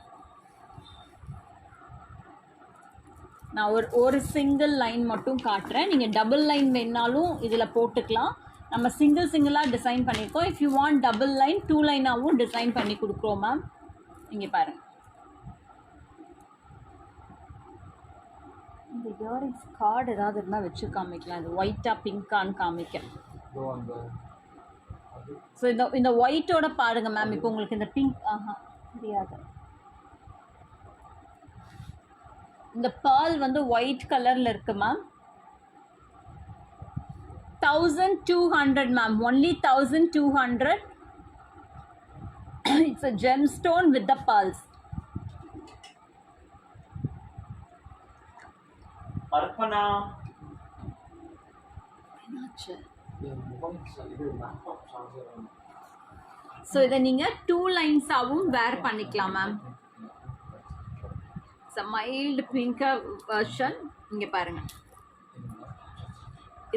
நான் ஒரு சிங்கிள் லைன் மட்டும் காட்டுறேன். நீங்கள் டபுள் லைன் வேணாலும் இதில் போட்டுக்கலாம். நம்ம சிங்கிளாக டிசைன் பண்ணியிருக்கோம். If you want double line 2 லைனாகவும் டிசைன் பண்ணி கொடுக்குறோம் மேம். இங்கே பாருங்கள். இந்த இயரிங்ஸ் கார்டு ஏதாவது இருந்தால் வச்சு காமிக்கலாம். இது ஒயிட்டாக பிங்கான்னு காமிக்க. ஸோ இந்த ஒயிட்டோட பாருங்க மேம். இப்போ உங்களுக்கு இந்த பிங்க் தெரியாது. இந்த பேர்ல் வந்து ஒயிட் கலரில் இருக்கு ma'am. 1200 ma'am. Only 1200. It's a gem stone with the pearls. Arpana. என்னாச்சு? ஸோ இதை நீங்கள் 2 லைன்ஸாகவும் வேர் பண்ணிக்கலாம் ma'am. It's a mild finger version. இங்கே பாருங்கள்.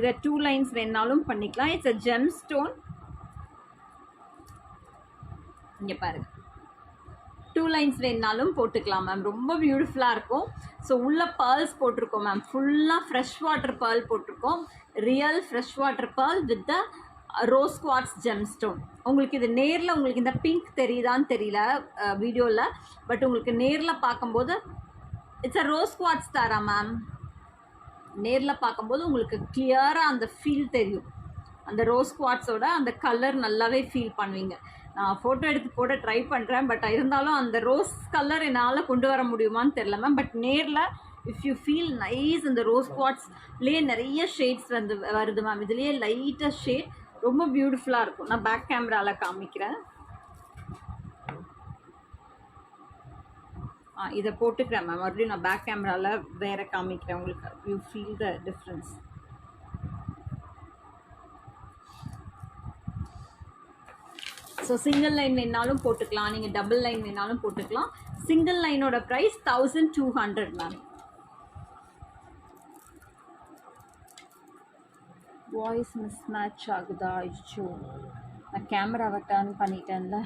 இதை 2 லைன்ஸ் வேணாலும் பண்ணிக்கலாம். It's a gem stone. இங்கே பாருங்கள். 2 லைன்ஸ் வேணாலும் போட்டுக்கலாம் மேம். ரொம்ப பியூட்டிஃபுல்லாக இருக்கும். ஸோ உள்ள pearls போட்டிருக்கோம் மேம். ஃபுல்லாக ஃப்ரெஷ் வாட்டர் pearl போட்டிருக்கோம். Real fresh water pearl with the rose quartz GeM stone. உங்களுக்கு இது நேரில் உங்களுக்கு இந்த பிங்க் தெரியுதான்னு தெரியல வீடியோவில். பட் உங்களுக்கு நேரில் பார்க்கும்போது it's a rose quartz Tara ma'am. நேரில் பார்க்கும்போது உங்களுக்கு கிளியராக அந்த ஃபீல் தெரியும். அந்த ரோஸ் குவார்ட்ஸோட அந்த கலர் நல்லாவே ஃபீல் பண்ணுவீங்க. நான் ஃபோட்டோ எடுத்து போட ட்ரை பண்ணுறேன். பட் இருந்தாலும் அந்த ரோஸ் கலர் என்னால் கொண்டு வர முடியுமான்னு தெரில மேம். பட் நேரில் இஃப் யூ ஃபீல் நைஸ், இந்த ரோஸ் குவார்ட்ஸ்லேயே நிறைய ஷேட்ஸ் வருது மேம். இதுலேயே லைட்டாக ஷேட் ரொம்ப பியூட்டிஃபுல்லாக இருக்கும். நான் பேக் கேமராவில் காமிக்கிறேன். இதை போட்டுக்கிறேன் மேம். மறுபடியும் நான் பேக் கேமராவில் வேறு காமிக்கிறேன் உங்களுக்கு. You feel the difference. So single line வேணாலும் போட்டுக்கலாம். நீங்கள் டபுள் லைன் வேணாலும் போட்டுக்கலாம். சிங்கிள் லைனோட price 1200 ma'am. Voice miss match ஆகுதா? இஷ்யூ. நான் கேமராவை டர்ன் பண்ணிட்டேன்ல.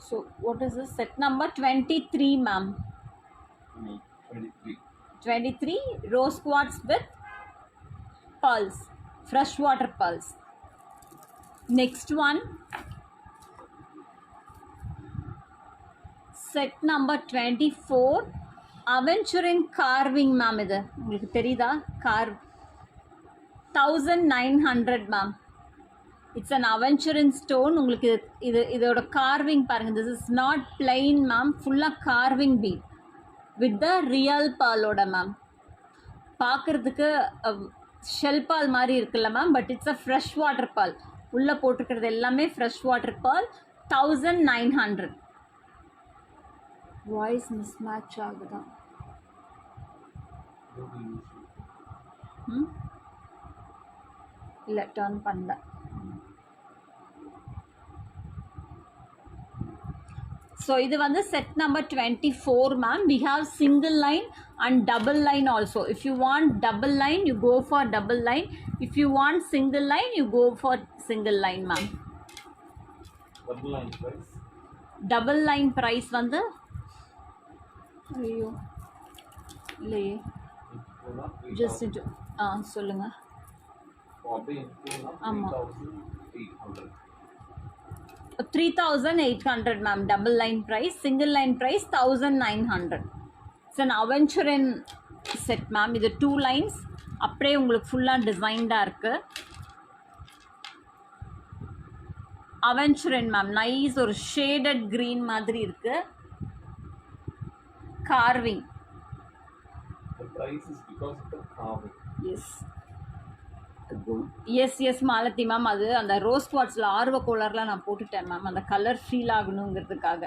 So what is this? Set number 23 ma'am. 23 rose quartz with pearls, freshwater pearls. Next one, set number 24 aventurine carving ma'am. இது உங்களுக்கு தெரியுதா? carve 1900 ma'am. It's an aventurine stone. உங்களுக்கு இதோட carving பாருங்க. This is not plain ma'am. full carving bead with the real pearl oda ma'am. பார்க்குறதுக்கு shell pearl மாதிரி இருக்குல்ல ma'am, but it's a fresh water pearl. உள்ளே போட்டிருக்கிறது எல்லாமே fresh water pearl. 1900. Voice miss match ஆகுதா? இல்லை, டர்ன் பண்ணல. ஸோ இது வந்து set number 24 ma'am. We have single line and double line also. If you want double line, you go for double line. If you want single line, you go for single line ma'am. Double line price? Double line price வந்து ஐயோ இல்லையே, just into சொல்லுங்க. ஆமாம், 3800 ma'am double line price. Single line price 1900. It's an Aventurin set ma'am. இது 2 lines அப்படியே உங்களுக்கு ஃபுல்லாக டிசைன்டாக இருக்குது. Aventurin ma'am, நைஸ் ஒரு ஷேடட் க்ரீன் மாதிரி இருக்குது. carving. The price is because of the carving. Yes Malathi ma'am. அது அந்த ரோஸ் குவார்ட்ஸில் ஆர்வ கோலரில் நான் போட்டுட்டேன் மேம், அந்த கலர் ஃபீல் ஆகணுங்கிறதுக்காக.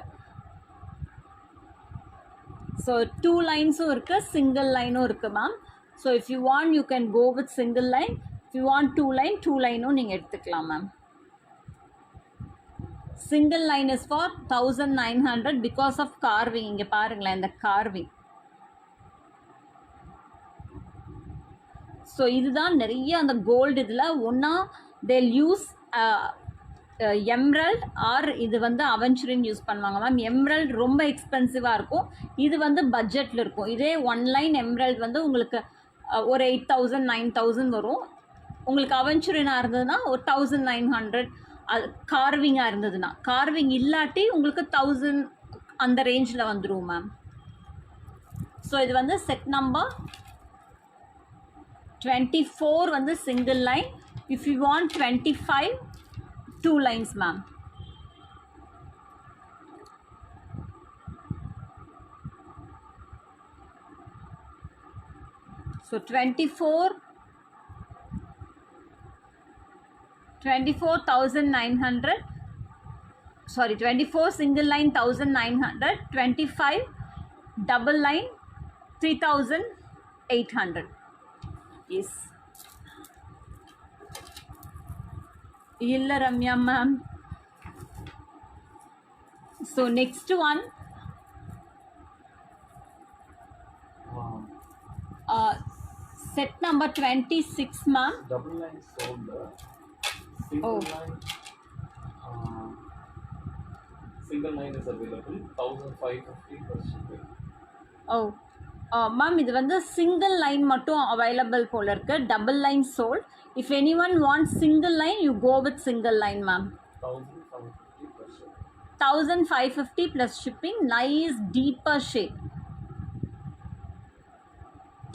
ஸோ 2 லைன்ஸும் இருக்குது, சிங்கிள் லைனும் இருக்குது ma'am. So if you want you can go with single line. If you want 2 லைனும் நீங்கள் எடுத்துக்கலாம் ma'am. Single line is for 1900 because of carving. இங்கே பாருங்களேன் இந்த கார்விங். ஸோ இதுதான் நிறைய அந்த கோல்டு இதில் ஒன்றா தேல் யூஸ் எம்ரல்ட் ஆர் இது வந்து அவென்ச்சுரின் யூஸ் பண்ணுவாங்க மேம். எம்ரல்ட் ரொம்ப எக்ஸ்பென்சிவாக இருக்கும், இது வந்து பட்ஜெட்டில் இருக்கும். இதே 1 லைன் எம்ரல்ட் வந்து உங்களுக்கு ஒரு 8000 9000 வரும். உங்களுக்கு அவென்ச்சுரினாக இருந்ததுன்னா ஒரு 1900. அது கார்விங்காக இருந்ததுன்னா, கார்விங் இல்லாட்டி உங்களுக்கு 1000 அந்த ரேஞ்சில் வந்துடும் மேம். ஸோ இது வந்து செட் நம்பர் 24 வந்து single line. If you want 25, 2 lines ma'am. So 24,900. Sorry, 24 single line 1900, 25 double line 3800. Yes. Illa Ramya ma'am. So next one, set number 26 ma'am. Double line sold. Single line. Single line is available 1550 per shipping. Oh. Ma'am இது வந்து single line மட்டும் available போல இருக்கு. Double line sold. If any one want single line you go with single line ma'am. 1550 plus shipping. Nice deeper shade.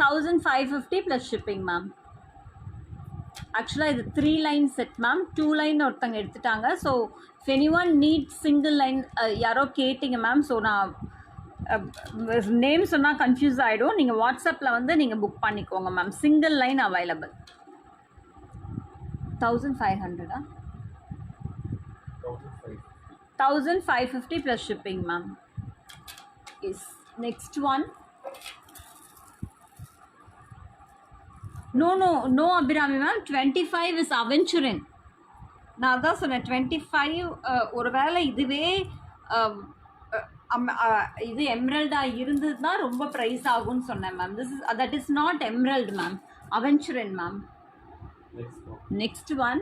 1550 plus shipping ma'am. ஆக்சுவலாக இது 3 line set ma'am. 2 line ஒருத்தங்க எடுத்துட்டாங்க. So if any one need single line யாரோ கேட்டிங்க ma'am. So நான் name சொன்னால் confuse ஆகிடும். நீங்கள் வாட்ஸ்அப்பில் வந்து நீங்கள் புக் பண்ணிக்கோங்க ma'am. Single line available. 1500 1550 plus shipping ma'am. Is next one. No Abirami ma'am. 25 is aventurine. நான் தான் சொன்னேன் 25 ஒரு வேளை இதுவே இது எம்ரல்டாக இருந்ததுன்னா ரொம்ப ப்ரைஸ் ஆகும்னு சொன்னேன் ma'am. That is not emerald ma'am, aventurine ma'am. Next one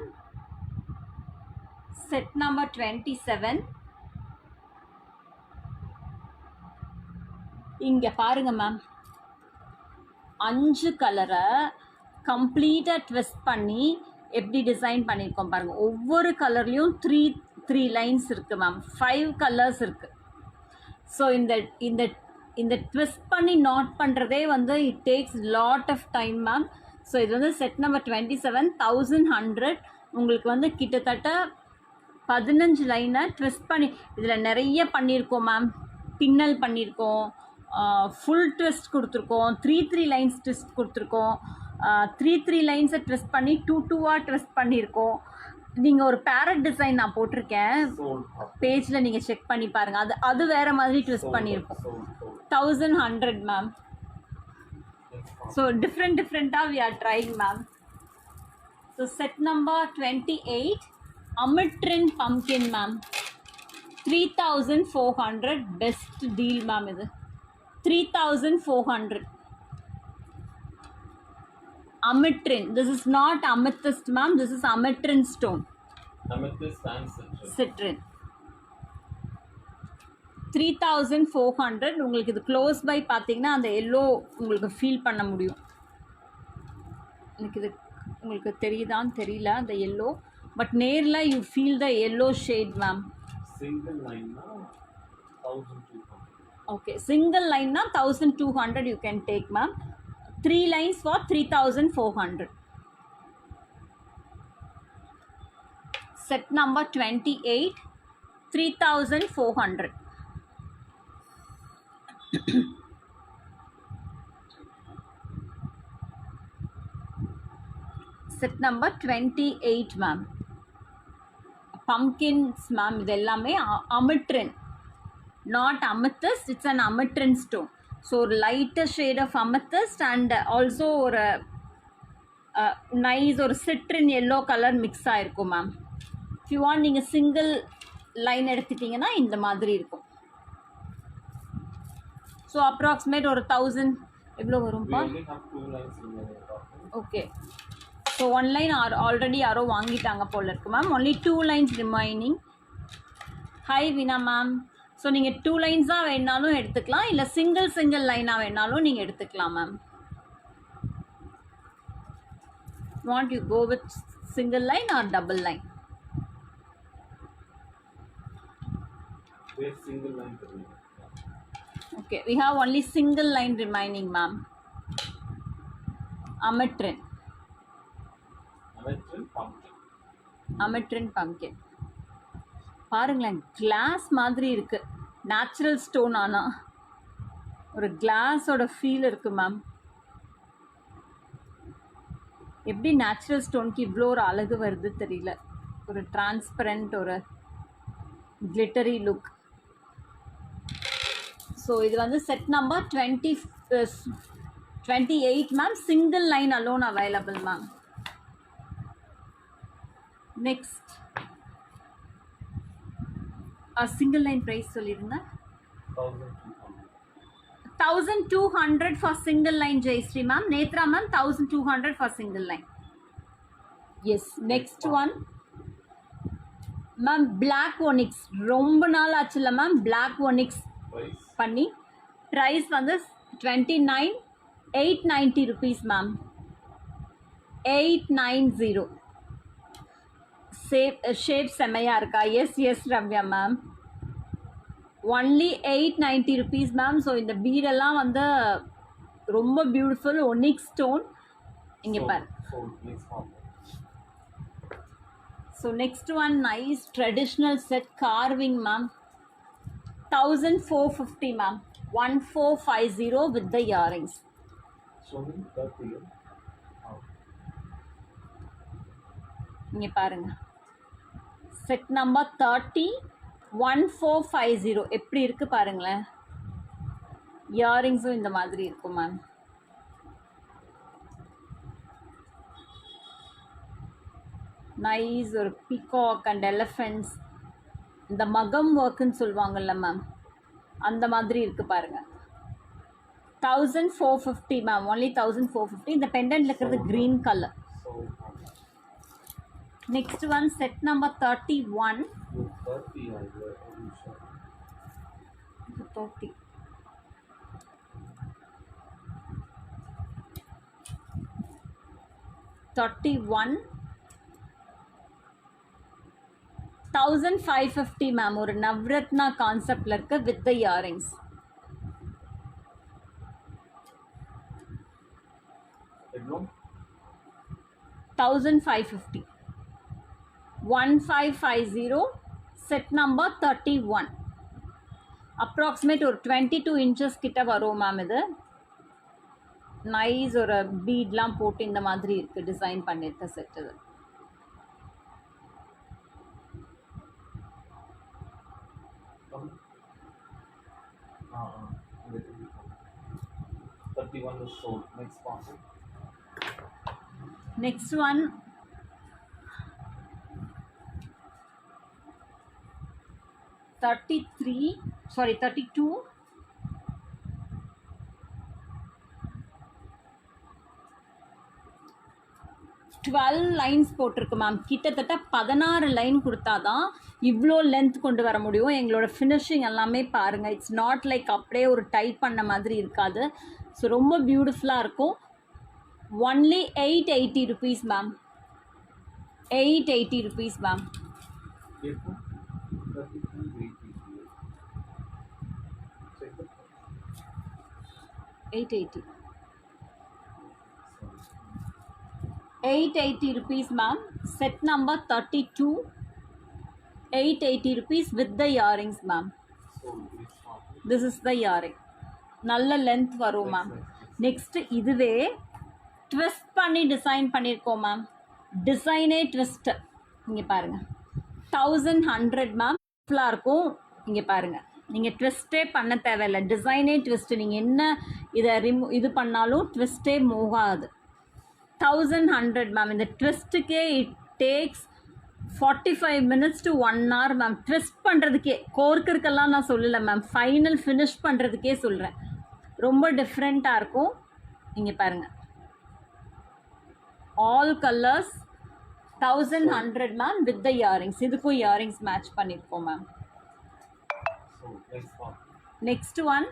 set number 27. இங்கே பாருங்க மேம், 5 கலரை கம்ப்ளீட்டாக ட்விஸ்ட் பண்ணி எப்படி டிசைன் பண்ணியிருக்கோம் பாருங்கள். ஒவ்வொரு கலர்லேயும் 3 லைன்ஸ் இருக்குது மேம். 5 கலர்ஸ் இருக்குது. ஸோ இந்த ட்விஸ்ட் பண்ணி நாட் பண்ணுறதே வந்து it takes lot of time ma'am. So இது வந்து செட் நம்பர் 27, 1100. உங்களுக்கு வந்து கிட்டத்தட்ட 15 லைனை ட்விஸ்ட் பண்ணி இதில் நிறைய பண்ணியிருக்கோம் மேம். பின்னல் பண்ணியிருக்கோம், ஃபுல் ட்விஸ்ட் கொடுத்துருக்கோம், 3 லைன்ஸ் ட்விஸ்ட் கொடுத்துருக்கோம், 3 லைன்ஸை ட்விஸ்ட் பண்ணி 2 ட்விஸ்ட் பண்ணியிருக்கோம். நீங்கள் ஒரு பேரட் டிசைன் நான் போட்டிருக்கேன், பேஜில் நீங்கள் செக் பண்ணி பாருங்கள். அது வேறு மாதிரி ட்விஸ்ட் பண்ணியிருக்கோம். 1100 மேம். ஸோ டிஃப்ரெண்ட்டாக we are trying ma'am. So set number 28 ametrin pumpkin ma'am, 3400 best deal ma'am. இது 3400 ametrin. This is not amethyst ma'am, this is ametrin stone. Amethyst and citrin. 3400. உங்களுக்கு இது க்ளோஸ் பை பார்த்தீங்கன்னா அந்த yellow உங்களுக்கு feel பண்ண முடியும். எனக்கு இது உங்களுக்கு தெரியுதான்னு தெரியல அந்த எல்லோ, பட் நேரில் you feel the yellow shade ma'am. Single லைன்னா 1200. Okay, single line na 1200 you can take ma'am. 3 lines for 3400. Set number 28 3400. Set number 28 ma'am. Pumpkins ma'am, idellame ametrin. Not amethyst, it's an ametrin stone. So lighter shade of amethyst and also ஒரு nice ஒரு citrin yellow color mix ஆயிருக்கும் ma'am. If you want நீங்கள் single line எடுத்துட்டிங்கன்னா இந்த மாதிரி இருக்கும். So approximate ஒரு 1000 எவ்வளோ வரும்ப்பா? ஓகே, ஸோ 1 லைன் ஆல்ரெடி யாரோ வாங்கிட்டாங்க போல இருக்கு ma'am. Only 2 lines remaining. Hi வினா மேம். ஸோ நீங்கள் 2 லைன்ஸாக வேணாலும் எடுத்துக்கலாம், இல்லை சிங்கிள் லைனாக வேணாலும் நீங்கள் எடுத்துக்கலாம் ma'am. Want you go with single line or double line? Okay, we have only single line remaining ma'am. Ametrin pumpkin. பாருங்களேன், கிளாஸ் மாதிரி இருக்குது, நேச்சுரல் ஸ்டோன். ஆனால் ஒரு கிளாஸோட ஃபீல் இருக்குது மேம். எப்படி நேச்சுரல் ஸ்டோனுக்கு இவ்வளோ ஒரு அழகு வருது தெரியல. ஒரு டிரான்ஸ்பரண்ட், ஒரு கிளிட்டரி லுக். ஸோ இது வந்து set number 28 ma'am. Single line alone available ma'am. Next single line price சொல்லிடுங்க. 1200 for single line. Jayashree ma'am. Netra ma'am 1200 for single line. Yes. Next one ma'am, black onyx. ரொம்ப நாள் ஆச்சுல்ல மேம் பிளாக் ஒனிக்ஸ் பண்ணி. Price வந்து 890 rupees ma'am. 890. Shape செம்மையாக இருக்கா? Yes Ramya ma'am. Only 890 rupees ma'am. So இந்த பீடெல்லாம் வந்து ரொம்ப பியூட்டிஃபுல் ஒனிக் ஸ்டோன். இங்கே பாரு. So next one nice traditional set carving ma'am. 1450 ma'am. 1450 with the earrings. இங்கே பாருங்க, செட் நம்பர் 30 1450. எப்படி இருக்கு பாருங்களேன். இயரிங்ஸும் இந்த மாதிரி இருக்கும் மேம். நைஸ் ஒரு பீகாக் அண்ட் எலிஃபென்ட்ஸ், இந்த மகம் ஒர்க்குன்னு சொல்லுவாங்கல்ல மேம், அந்த மாதிரி இருக்கு பாருங்க. 1450 மேம். ஒன்லி 1450. இந்த பெண்டன்ட்ல இருக்கிறது green colour. Next one, set number 31. 30. $31. 1550 ma'am. ஒரு நவ்ரத்னா கான்செப்ட்ல இருக்கு with the earrings. $1550. 1550. Set number 31. Approximate ஒரு 22 இன்ச்சஸ் கிட்ட வரும் மேம். இது நைஸ் ஒரு பீட்லாம் போட்டு இந்த மாதிரி இருக்குது டிசைன் பண்ணியிருக்க செட் இது. Uh, 31 is sold. Next one. Next one, sorry 32. Twelve lines போட்டிருக்கு மேம். கிட்டத்தட்ட 16 லைன் கொடுத்தா தான் இவ்வளோ லென்த் கொண்டு வர முடியும். எங்களோட ஃபினிஷிங் எல்லாமே பாருங்கள். இட்ஸ் நாட் லைக் அப்படியே ஒரு டைப் பண்ண மாதிரி இருக்காது. ஸோ ரொம்ப பியூட்டிஃபுல்லாக இருக்கும். Only 880 rupees ma'am. 880 rupees ma'am. 880. 880 rupees ma'am. Set number 32. 880 rupees with the earrings ma'am. This is the earring. நல்ல லென்த் வரும் மேம். நெக்ஸ்ட் இதுவே ட்விஸ்ட் பண்ணி டிசைன் பண்ணியிருக்கோம் மேம். டிசைனே ட்விஸ்ட் இங்கே பாருங்கள். 1100 மேம். ஃபுல்லாக இருக்கும். இங்கே பாருங்கள், நீங்கள் ட்விஸ்ட்டே பண்ண தேவையில்லை. டிசைனே ட்விஸ்ட்டு. நீங்கள் என்ன இதை இது பண்ணாலும் ட்விஸ்ட்டே மூவ் ஆகுது. 1100 மேம். இந்த ட்விஸ்ட்டுக்கே it takes 45 minutes to 1 hour ma'am. Twist பண்ணுறதுக்கே, கோர்க்கறதுக்கெல்லாம் நான் சொல்லலை மேம், ஃபைனல் ஃபினிஷ் பண்ணுறதுக்கே சொல்கிறேன். ரொம்ப டிஃப்ரெண்ட்டாக இருக்கும். இங்கே பாருங்கள், all colours 1100 ma'am with the earrings. இதுக்கும் இயரிங்ஸ் மேட்ச் பண்ணியிருக்கோம் மேம். நெக்ஸ்ட் ஒன்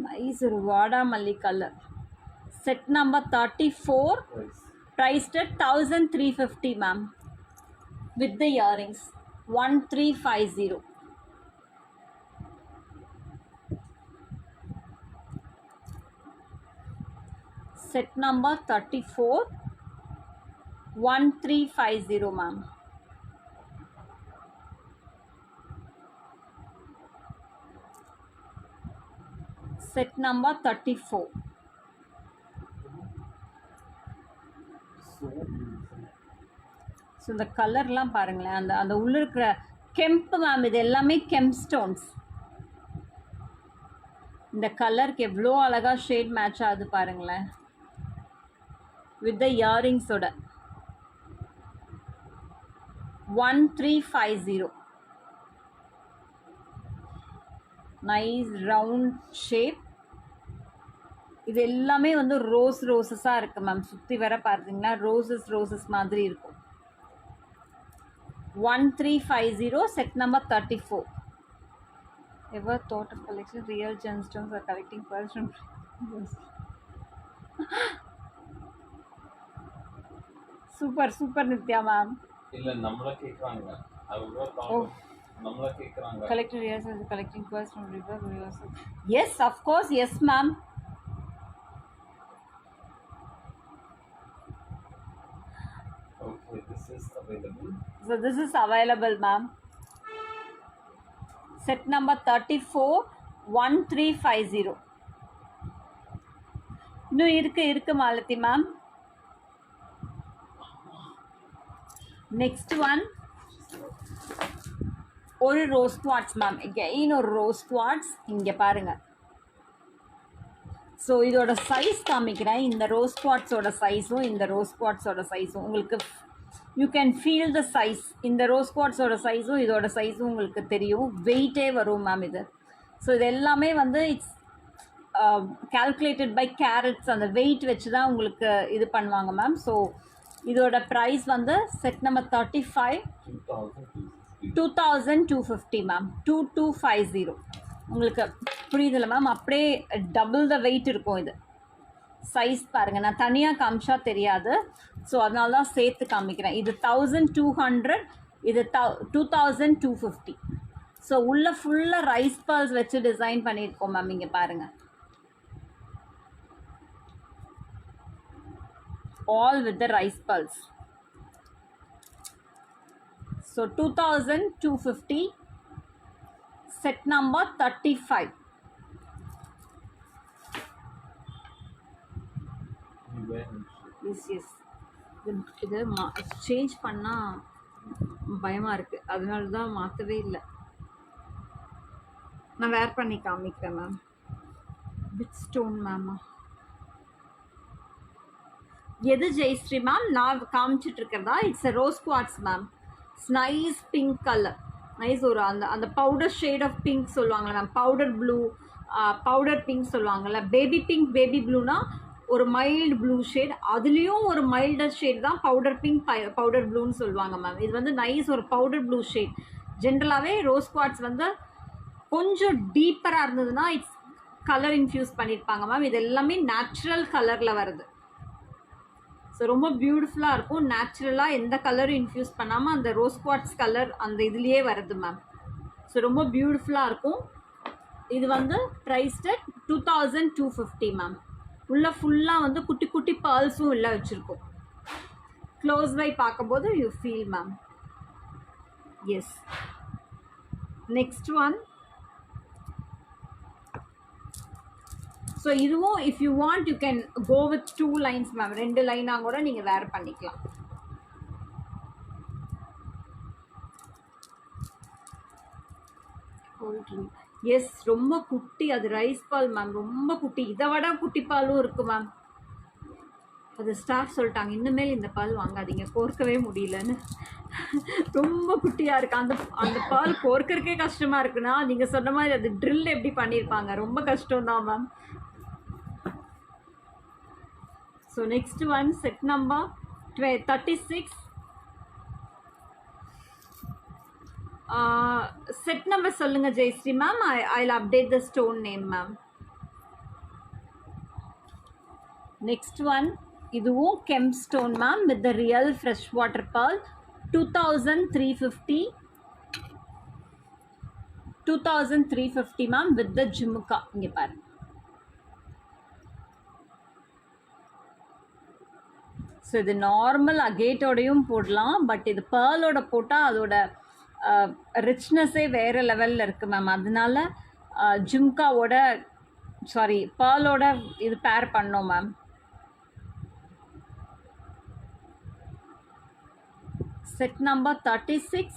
நைஸ் ஒரு வாடாமல்லி colour. Set number 34. priced at 1350 ma'am with the earrings. 1350. Set number 34. 1350 ma'am. Set number 34. So இந்த கலர்லாம் பாருங்களேன். அந்த அந்த உள்ள இருக்கிற கெம்பு மேம், இது எல்லாமே கெம் ஸ்டோன்ஸ். இந்த கலருக்கு எவ்வளோ அழகாக ஷேட் மேட்ச் ஆகுது பாருங்களேன் வித் த இயரிங்ஸோட. 1350. Nice round shape. இது எல்லாமே வந்து ரோஸஸாக இருக்குது மேம். சுற்றி வர பார்த்தீங்கன்னா ரோசஸ் மாதிரி இருக்கும். 1350. Set number 34. Ever thought of collecting real gemstones or collecting pearls from super Nithya ma'am. இல்ல நம்மள கேக்குறாங்க. நம்மள கேக்குறாங்க. collecting real gemstones, collecting pearls from river. Yes, of course, yes ma'am. Okay, this is available. So this is available ma'am. Set number 34. 1350. இன்னும் இருக்கு Malathi ma'am. Next one ஒரு rose quartz ma'am. Again ஒரு rose quartz. இங்கே பாருங்கள். So இதோட size காமிக்கிறேன். இந்த rose குவார்ட்ஸோட சைஸும் இந்த ரோஸ் குவார்ட்ஸோட சைஸும் உங்களுக்கு you can feel the size. இந்த ரோஸ் குவார்ட்ஸோட சைஸும் இதோட சைஸும் உங்களுக்கு தெரியும். வெயிட்டே வரும் மேம் இது. ஸோ இது எல்லாமே வந்து இட்ஸ் கால்குலேட்டட் பை கேரட்ஸ். அந்த வெயிட் வச்சு தான் உங்களுக்கு இது பண்ணுவாங்க மேம். ஸோ இதோட ப்ரைஸ் வந்து செட் நம்பர் 35. 2250 மேம். 2250. உங்களுக்கு புரியுதில்ல மேம்? அப்படியே டபுள் த வெயிட் இருக்கும். இது சைஸ் பாருங்கள். நான் தனியாக காமிச்சா தெரியாது, ஸோ அதனால தான் சேர்த்து காமிக்கிறேன். இது 1200, இது 2250. ஸோ உள்ள ஃபுல்லாக ரைஸ் பர்ல்ஸ் வச்சு டிசைன் பண்ணியிருக்கோம் மேம். இங்கே பாருங்கள், all with the rice pearls. So 2250. Set number 35. Yes yes இது சேஞ்ச் பண்ணால் பயமாக இருக்குது, அதனால தான் மாற்றவே இல்லை. நான் வேர் பண்ணி காமிக்கிறேன் மேம். வித் ஸ்டோன் மேமா எது ஜெயஸ்ரீ மேம்? நான் காமிச்சிட்டு இருக்கிறதா it's rose quartz ma'am. Nice pink colour, nice ஒரு அந்த பவுடர் ஷேட் ஆஃப் பிங்க் சொல்லுவாங்கள்ல ma'am, powder blue, powder pink சொல்லுவாங்கள்ல, பேபி பிங்க் பேபி ப்ளூனா ஒரு மைல்டு ப்ளூ ஷேட், அதுலேயும் ஒரு மைல்டர் ஷேட் தான் பவுடர் பிங்க் பவுடர் ப்ளூன்னு சொல்லுவாங்க மேம். இது வந்து நைஸ் ஒரு பவுடர் ப்ளூ ஷேட். ஜென்ரலாகவே ரோஸ் குவார்ட்ஸ் வந்து கொஞ்சம் டீப்பராக இருந்ததுன்னா இட்ஸ் கலர் இன்ஃப்யூஸ் பண்ணியிருப்பாங்க மேம். இது எல்லாமே நேச்சுரல் கலரில் வருது. ஸோ ரொம்ப பியூட்டிஃபுல்லாக இருக்கும். நேச்சுரலாக எந்த கலரும் இன்ஃப்யூஸ் பண்ணாமல் அந்த ரோஸ் குவார்ட்ஸ் கலர் அந்த இதுலேயே வருது மேம். ஸோ ரொம்ப பியூட்டிஃபுல்லாக இருக்கும். இது வந்து ப்ரைஸ்டு 2250 மேம். உள்ள ஃபுல்லாக வந்து குட்டி குட்டி பேர்ல்ஸும் உள்ள வச்சுருக்கோம். க்ளோஸ் பை பார்க்கும்போது you feel ma'am. Yes, next one. So இதுவும் if you want you can go with 2 lines ma'am. 2 லைனாக கூட நீங்கள் வேர் பண்ணிக்கலாம். எஸ், ரொம்ப குட்டி, அது ரைஸ் பால் மேம், ரொம்ப குட்டி. இதை விட குட்டி பாலும் இருக்குது மேம். அது ஸ்டாஃப் சொல்லிட்டாங்க இன்னுமேல் இந்த பால் வாங்காதீங்க, கோர்க்கவே முடியலன்னு. ரொம்ப குட்டியாக இருக்குது. அந்த பால் கோர்க்கறக்கே கஷ்டமாக இருக்குன்னா நீங்கள் சொன்ன மாதிரி அது ட்ரில் எப்படி பண்ணியிருப்பாங்க, ரொம்ப கஷ்டம்தான் ma'am. So next one set number 36. Set number சொல்லுங்க Jayashree ma'am. I'll update the stone name ma'am. Next one, இதுவும் gem stone ma'am with the real fresh water pearl. 2350 ma'am with the jimikki. இங்கே பாருங்க. ஸோ இது normal அகேட்டோடையும் போடலாம், but இது பேர்லோட போட்டால் அதோட ரிச்னஸே வேறு லெவலில் இருக்குது மேம். அதனால ஜிம்காவோட பேர்லோட இது பேர் பண்ணோம் ma'am. Set number 36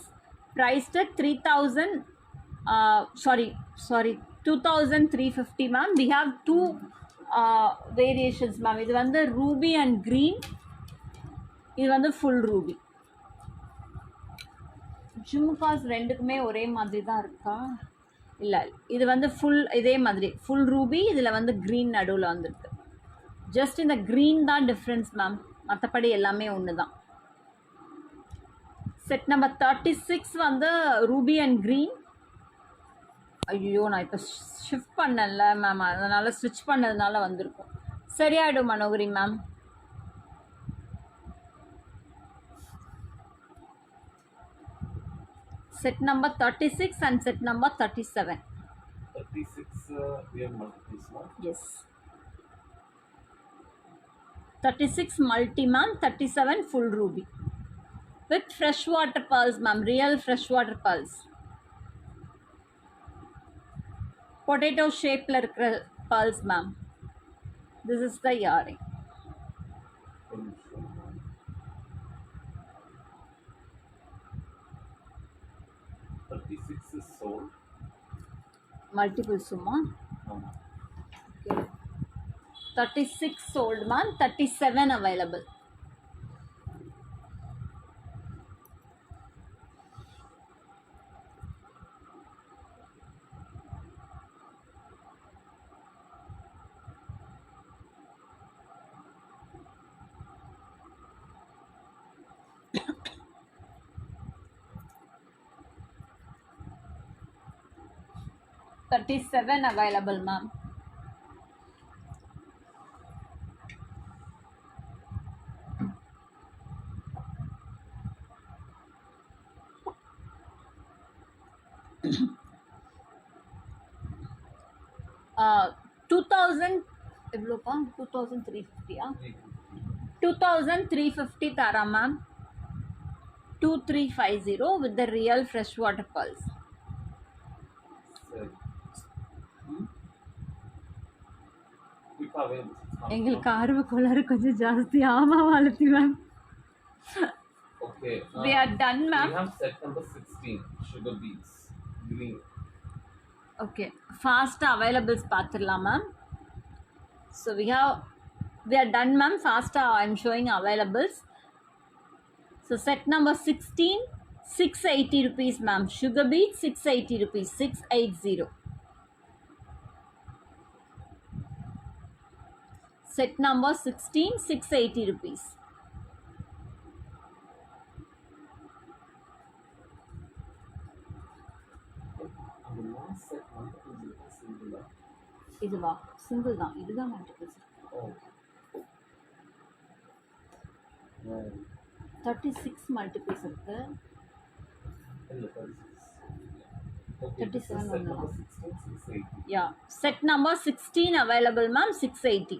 priced at 2350 ma'am. we have 2 variations ma'am. இது வந்து ரூபி அண்ட் க்ரீன், இது வந்து ஃபுல் ரூபி. ஜிம்காஸ் ரெண்டுக்குமே ஒரே மாதிரி தான் இருக்கா? இல்லை, இது வந்து ஃபுல் இதே மாதிரி ஃபுல் ரூபி, இதில் வந்து க்ரீன் நடுவில் வந்துருக்கு. ஜஸ்ட் இந்த க்ரீன் தான் டிஃப்ரென்ஸ் மேம், மற்றபடி எல்லாமே ஒன்று தான். செட் நம்பர் 36 வந்து ரூபி அண்ட் க்ரீன். ஐயோ, நான் இப்போ ஷிஃப்ட் பண்ணல மேம், அதனால் ஸ்விட்ச் பண்ணதுனால வந்திருக்கும். சரியாயிடும் Manohari ma'am. Set number 36 and set number 37. 36 we have multiples, no? Yes. 36 multi ma'am, 37 full ruby. With freshwater pearls ma'am, real freshwater pearls. Potato shape pearls ma'am. This is the earring. 36 is sold. Multiple summa. Okay. 36 sold man, 37 available. $37 available ma'am. uh 2000 எவ்வளோப்பா? 2350 2350 Tura ma'am. 2350 with the real freshwater pearls. சரி. குயிக்காவே எங்களுக்கு ஆர்வ கோளாறு கொஞ்சம் ஜாஸ்தி. ஆமா Malathi ma'am. Okay. We are done, ma'am. We have set number 16, sugar beets, green. Okay, fast availables பார்த்துடலாம் ma'am. So we are done ma'am. Fast I'm showing availables. So set number 16, 680 rupees ma'am. Sugar beet 680 rupees, 680. Set number 16, 680 rupees. And the last set multiple is singular. இதுவா single தான், இதுதான் multiples. Oh. 36 multiples இருக்கு. இல்ல 36. Okay. 37 set number ஒண்ணுதான். 16, 680. Yeah, set number 16 available ma'am, 680.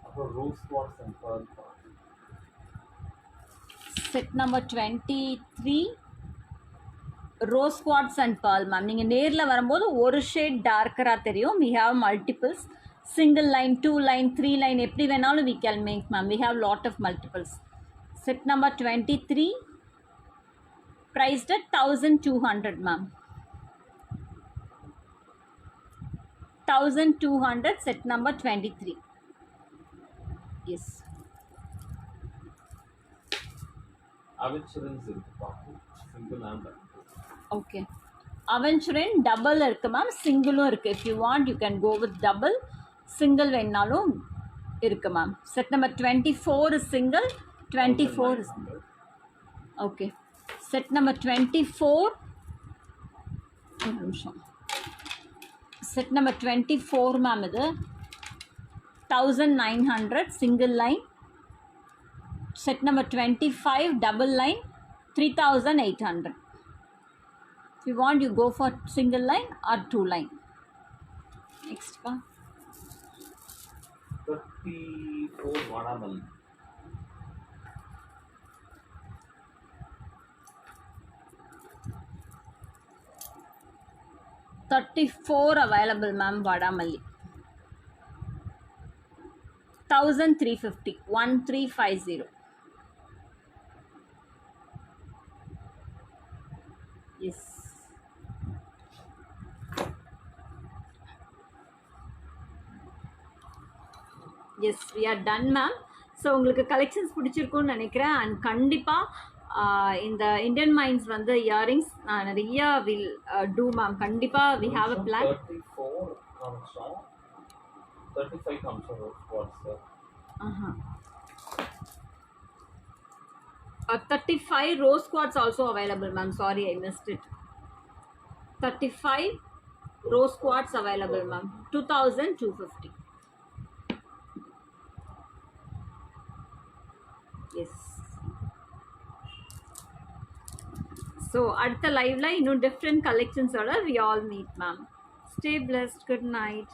அப்புறம் rose quartz and pearl quartz. Set number 23 rose quartz and pearl ma'am. நீங்கள் நேரில் வரும்போது ஒரு ஷேட் டார்க்கராக தெரியும். we have multiples, single line, 2 line, 3 line, எப்படி வேணாலும் we can make ma'am. we have lot of multiples. Set number 23 priced at 1200 ma'am. 1200 set number 23. Yes. Aventurines இருக்கு பாப்போம். Single and double. Okay, aventurine double இருக்குது ma'am, சிங்கிளும் இருக்குது. If you want you can go with double, single வேணாலும் இருக்குது ma'am. Set number 24 is single, 24 is okay. Set number 24 ஒரு நிமிஷம். Set number 24 ma'am இது 1900 single line. Set number 25 double line 3800. If you want, you go for single line or 2 line. Next pa 34 vadamalli. 34 available ma'am, vadamalli. 1350, 1350. Yes. Yes, we are done ma'am. So உங்களுக்கு collections பிடிச்சிருக்குன்னு நினைக்கிறேன். And கண்டிப்பாக இந்த Indian minds வந்து earrings நான் நிறையா will do ma'am. கண்டிப்பாக we have a plan. 34 comes on, 35 comes on rose quartz, sir. 35 rose quartz also available ma'am. Sorry, I missed it. 35 rose quartz available ma'am. 2250. Yes. So அடுத்த லைவ்ல இன்னும் different கலெக்ஷன்ஸோட we all meet ma'am. Stay blessed. Good night.